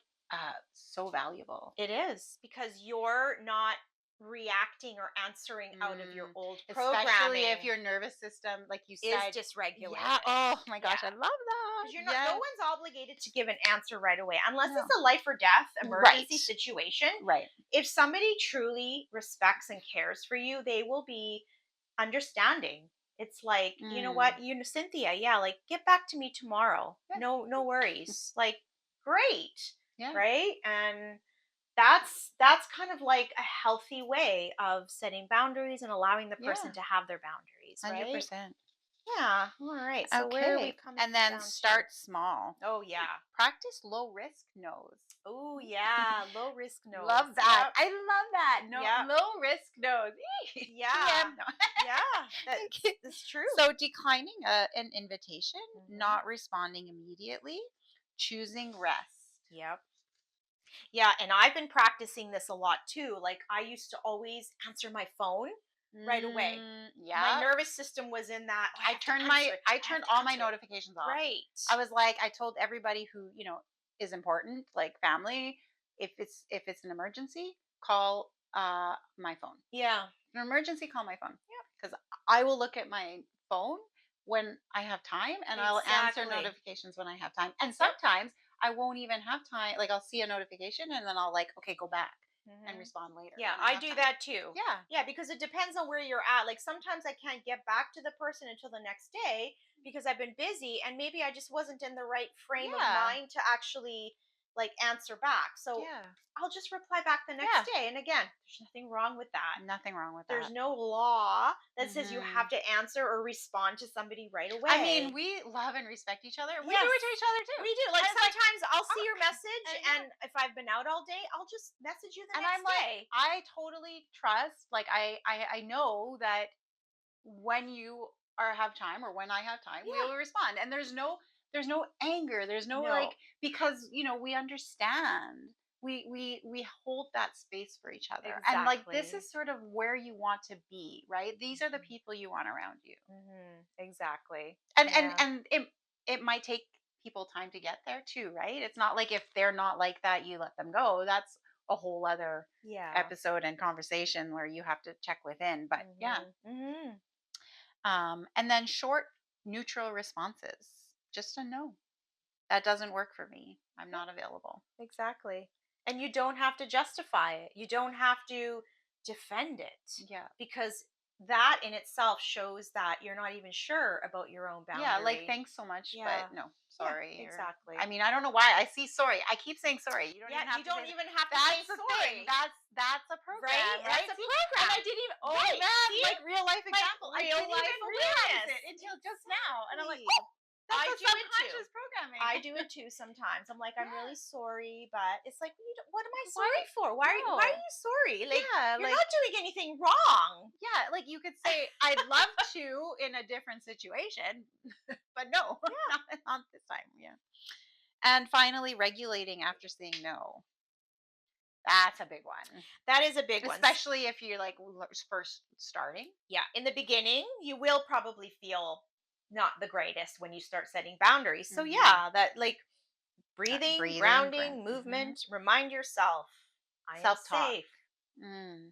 so valuable. It is, because you're not reacting or answering out of your Mm. old Especially programming if your nervous system, like you is said, yeah. dysregulated. Oh my Yeah. gosh, I love that. Because you're not, no Yes. one's obligated to give an answer right away unless No. it's a life or death Right. emergency situation. Right. If somebody truly respects and cares for you, they will be understanding. It's like, you know Mm. what, Cynthia, yeah, like, get back to me tomorrow. Yeah. No worries. Like, great. Yeah. Right? And that's kind of like a healthy way of setting boundaries and allowing the person Yeah. to have their boundaries, right? 100%. Yeah. All right. So where are we Okay. coming And then down to? start small. Oh yeah. Practice low risk no's. Oh yeah. Low risk no's. Love that. Yep. I love that. No, Yep. low risk no's. Yeah. TM, no. Yeah. Okay. That's true. So declining an invitation, Mhm. not responding immediately, choosing rest. Yep. Yeah, and I've been practicing this a lot too. Like, I used to always answer my phone right away. My Yeah. nervous system was in that, "Oh, I have to answer it. I I have turned to all my answer it." notifications off. Right. I was like, I told everybody who, is important, like family, if it's an emergency, call my phone. Yeah. An emergency, call my phone. Yep. Because I will look at my phone when I have time and I'll answer Exactly. notifications when I have time. And Yep. sometimes I won't even have time. Like I'll see a notification and then I'll like, okay, go back and Mhm. respond later. Yeah, when I have do time. that too. Yeah. Yeah, because it depends on where you're at. Like, sometimes I can't get back to the person until the next day because I've been busy, and maybe I just wasn't in the right frame of Yeah. mind to actually like answer back. So Yeah. I'll just reply back the Yeah. next day. And again, there's nothing wrong with that. Nothing wrong with There's that. no law that says you Mhm. have to answer or respond to somebody right away. I mean, we love and respect each other. We do Yes, it to each other too. we do. Like, And it's like, sometimes I'll see oh, your message, and yeah. and if I've been out all day, I'll just message you the And next I'm like, day. I totally trust. Like, I know that when you have time, or when I have time, we Yeah. will respond. And there's no anger, there's no No. like, because we understand. We hold that space for each other. And like, this Exactly. is sort of where you want to be, right? These are the Mhm. people you want around you. Exactly. And Yeah. and it might take people time to get there too, right? It's not like if they're not like that, you let them go. That's a whole other Yeah. episode and conversation where you have to check within. But yeah. Mhm. And then short, neutral responses. Just a no. That doesn't work for me. I'm Yeah. not available. Exactly. And you don't have to justify it. You don't have to defend it, Yeah. because that in itself shows that you're not even sure about your own Yeah, like, boundary. thanks so much, Yeah. but no, Yeah, sorry. Or I exactly. mean, I don't know why I see sorry. I keep saying sorry. You don't Yeah, even you have to say don't that. even have to say That's the thing. sorry. That's a Right? program, That's right? a See, and I program. didn't even. Oh Right. man, See? like real life Like example. I real didn't life even realize awareness. it until just now, and I'm like, Exactly. oh, that's I a do it too. subconscious programming. I do it too sometimes. I'm like, I'm really Yes. sorry, but it's like, what am I Why? sorry for? Why are No. you sorry? Like, Yeah, you're like, not doing anything wrong. yeah, like you could say, I'd love to in a different situation, but no, Yeah. not this time. Yeah. And finally, regulating after saying no. That's a big one. That is a big one. Especially if you're like first starting. Yeah. In the beginning, you will probably feel not the greatest when you start setting boundaries. So Hmm. yeah, that like breathing, Breathing, grounding, hmm, movement, remind yourself, I am self talk. safe. Mm,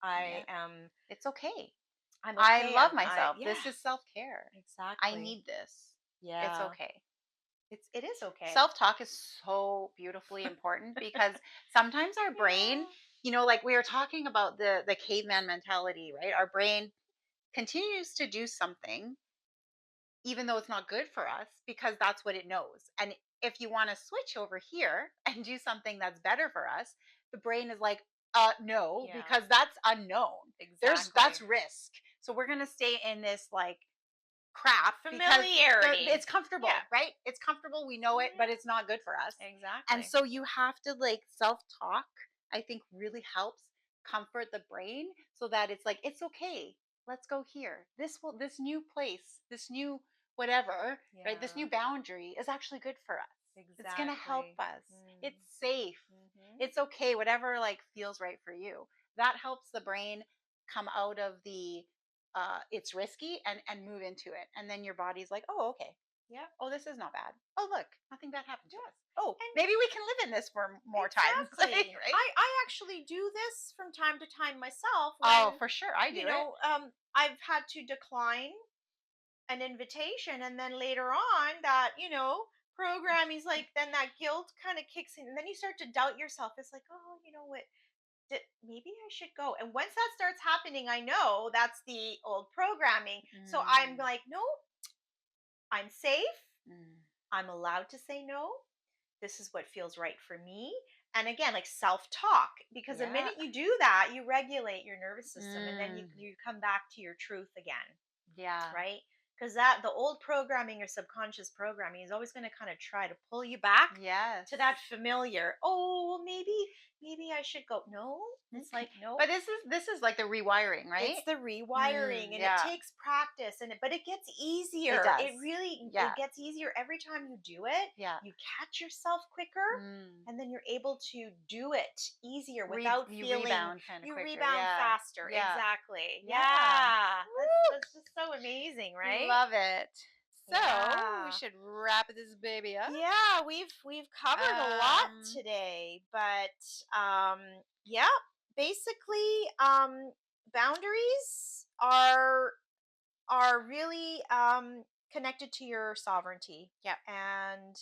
I yeah, am it's okay. I'm I okay. love I myself. yeah, This is self care. I exactly. need this. It's Yeah. okay. It is okay. Self talk is so beautifully important because sometimes our brain, Yeah. like we were talking about the caveman mentality, right? Our brain continues to do something even though it's not good for us because that's what it knows. And if you want to switch over here and do something that's better for us, the brain is like, no, Yeah. because that's unknown. That's Exactly. risk. So we're going to stay in this like crap because Familiarity. it's comfortable, Yeah. right? It's comfortable. We know it, but Mhm. it's not good for us. And Exactly. so you have to like self talk, I think really helps comfort the brain so that it's like, it's okay. Let's go here. This new place, this new whatever, right? This Yeah. new boundary is actually good for us. It's going to help Exactly. us. Mm. It's safe. Mhm. It's okay. Whatever like feels right for you. That helps the brain come out of the it's risky and move into it. And then your body's like, oh, okay. Yeah. Oh, this is not bad. Oh, look, nothing bad happened to Yeah. us. Oh, And maybe we can live in this for more times. Like, exactly. right? I actually do this from time to time myself Oh, when, for sure. I do it. I've had to decline an invitation, and then later on that, programming's like, then that guilt kind of kicks in, and then you start to doubt yourself. It's like, oh, you know what? Maybe I should go. And once that starts happening, I know that's the old programming. So I'm Mm, like, no, I'm safe. mm, I'm allowed to say no. This is what feels right for me. And again, like self talk, because the yeah. minute you do that, you regulate your nervous system, and then you, Mm, you come back to your truth again, yeah. right? Because that the old programming or subconscious programming is always going to kind of try to pull you back Yes. to that familiar. Oh, well, maybe I should go. No, Mm. it's like no. But this is like the rewiring, right? It's the rewiring, and it Yeah. takes practice, but it gets It easier. does. It really Yeah. it gets easier every time you do it. Yeah. You catch yourself quicker, Mm. and then you're able to do it easier without You feeling. rebound kind of You quicker. rebound Yeah. faster. Yeah. Exactly. Yeah. Yeah. Woo! That's just so amazing, right? Love it. So we Yeah. should wrap this baby up. Yeah, we've covered a lot Um, today, but yeah, basically boundaries are really connected to your sovereignty. yeah. And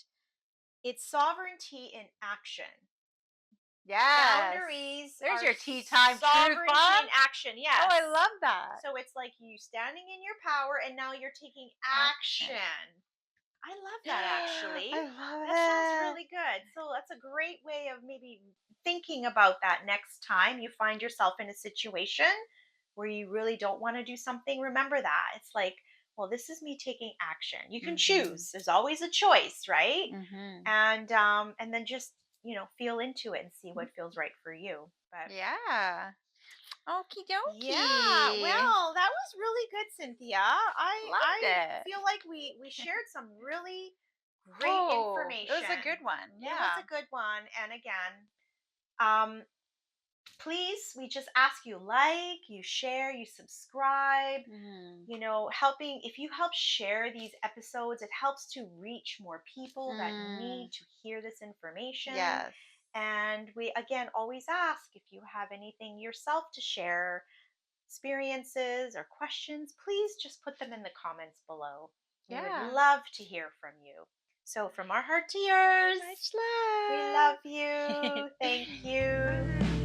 it's sovereignty in action. Yes. Boundaries There's are your tea time truth sovereignty bomb. in action. Oh, Yes. I love that. So it's like you standing in your power, and now you're taking Action. action. I love that actually. I love That sounds it. really good. So that's a great way of maybe thinking about that next time you find yourself in a situation where you really don't want to do something. Remember that. It's like, well, this is me taking action. You can Mhm. choose. There's always a choice, right? Mhm. And then just, feel into it and see what feels right for you. But Yeah. Okie yeah, dokie. well, that was really good, Cynthia. I Loved it. feel like we shared some really great Oh, it was a information. good one. It was Yeah. a good one. And again, um, please, we just ask you like, you share, you subscribe. Mm. Helping, if you help share these episodes, it helps to reach more people that Mm. need to hear this information. Yes. And we again always ask, if you have anything yourself to share, experiences or questions, please just put them in the comments below. We would Yeah. love to hear from you. So, from our heart to yours, Much we love. love you. Thank you.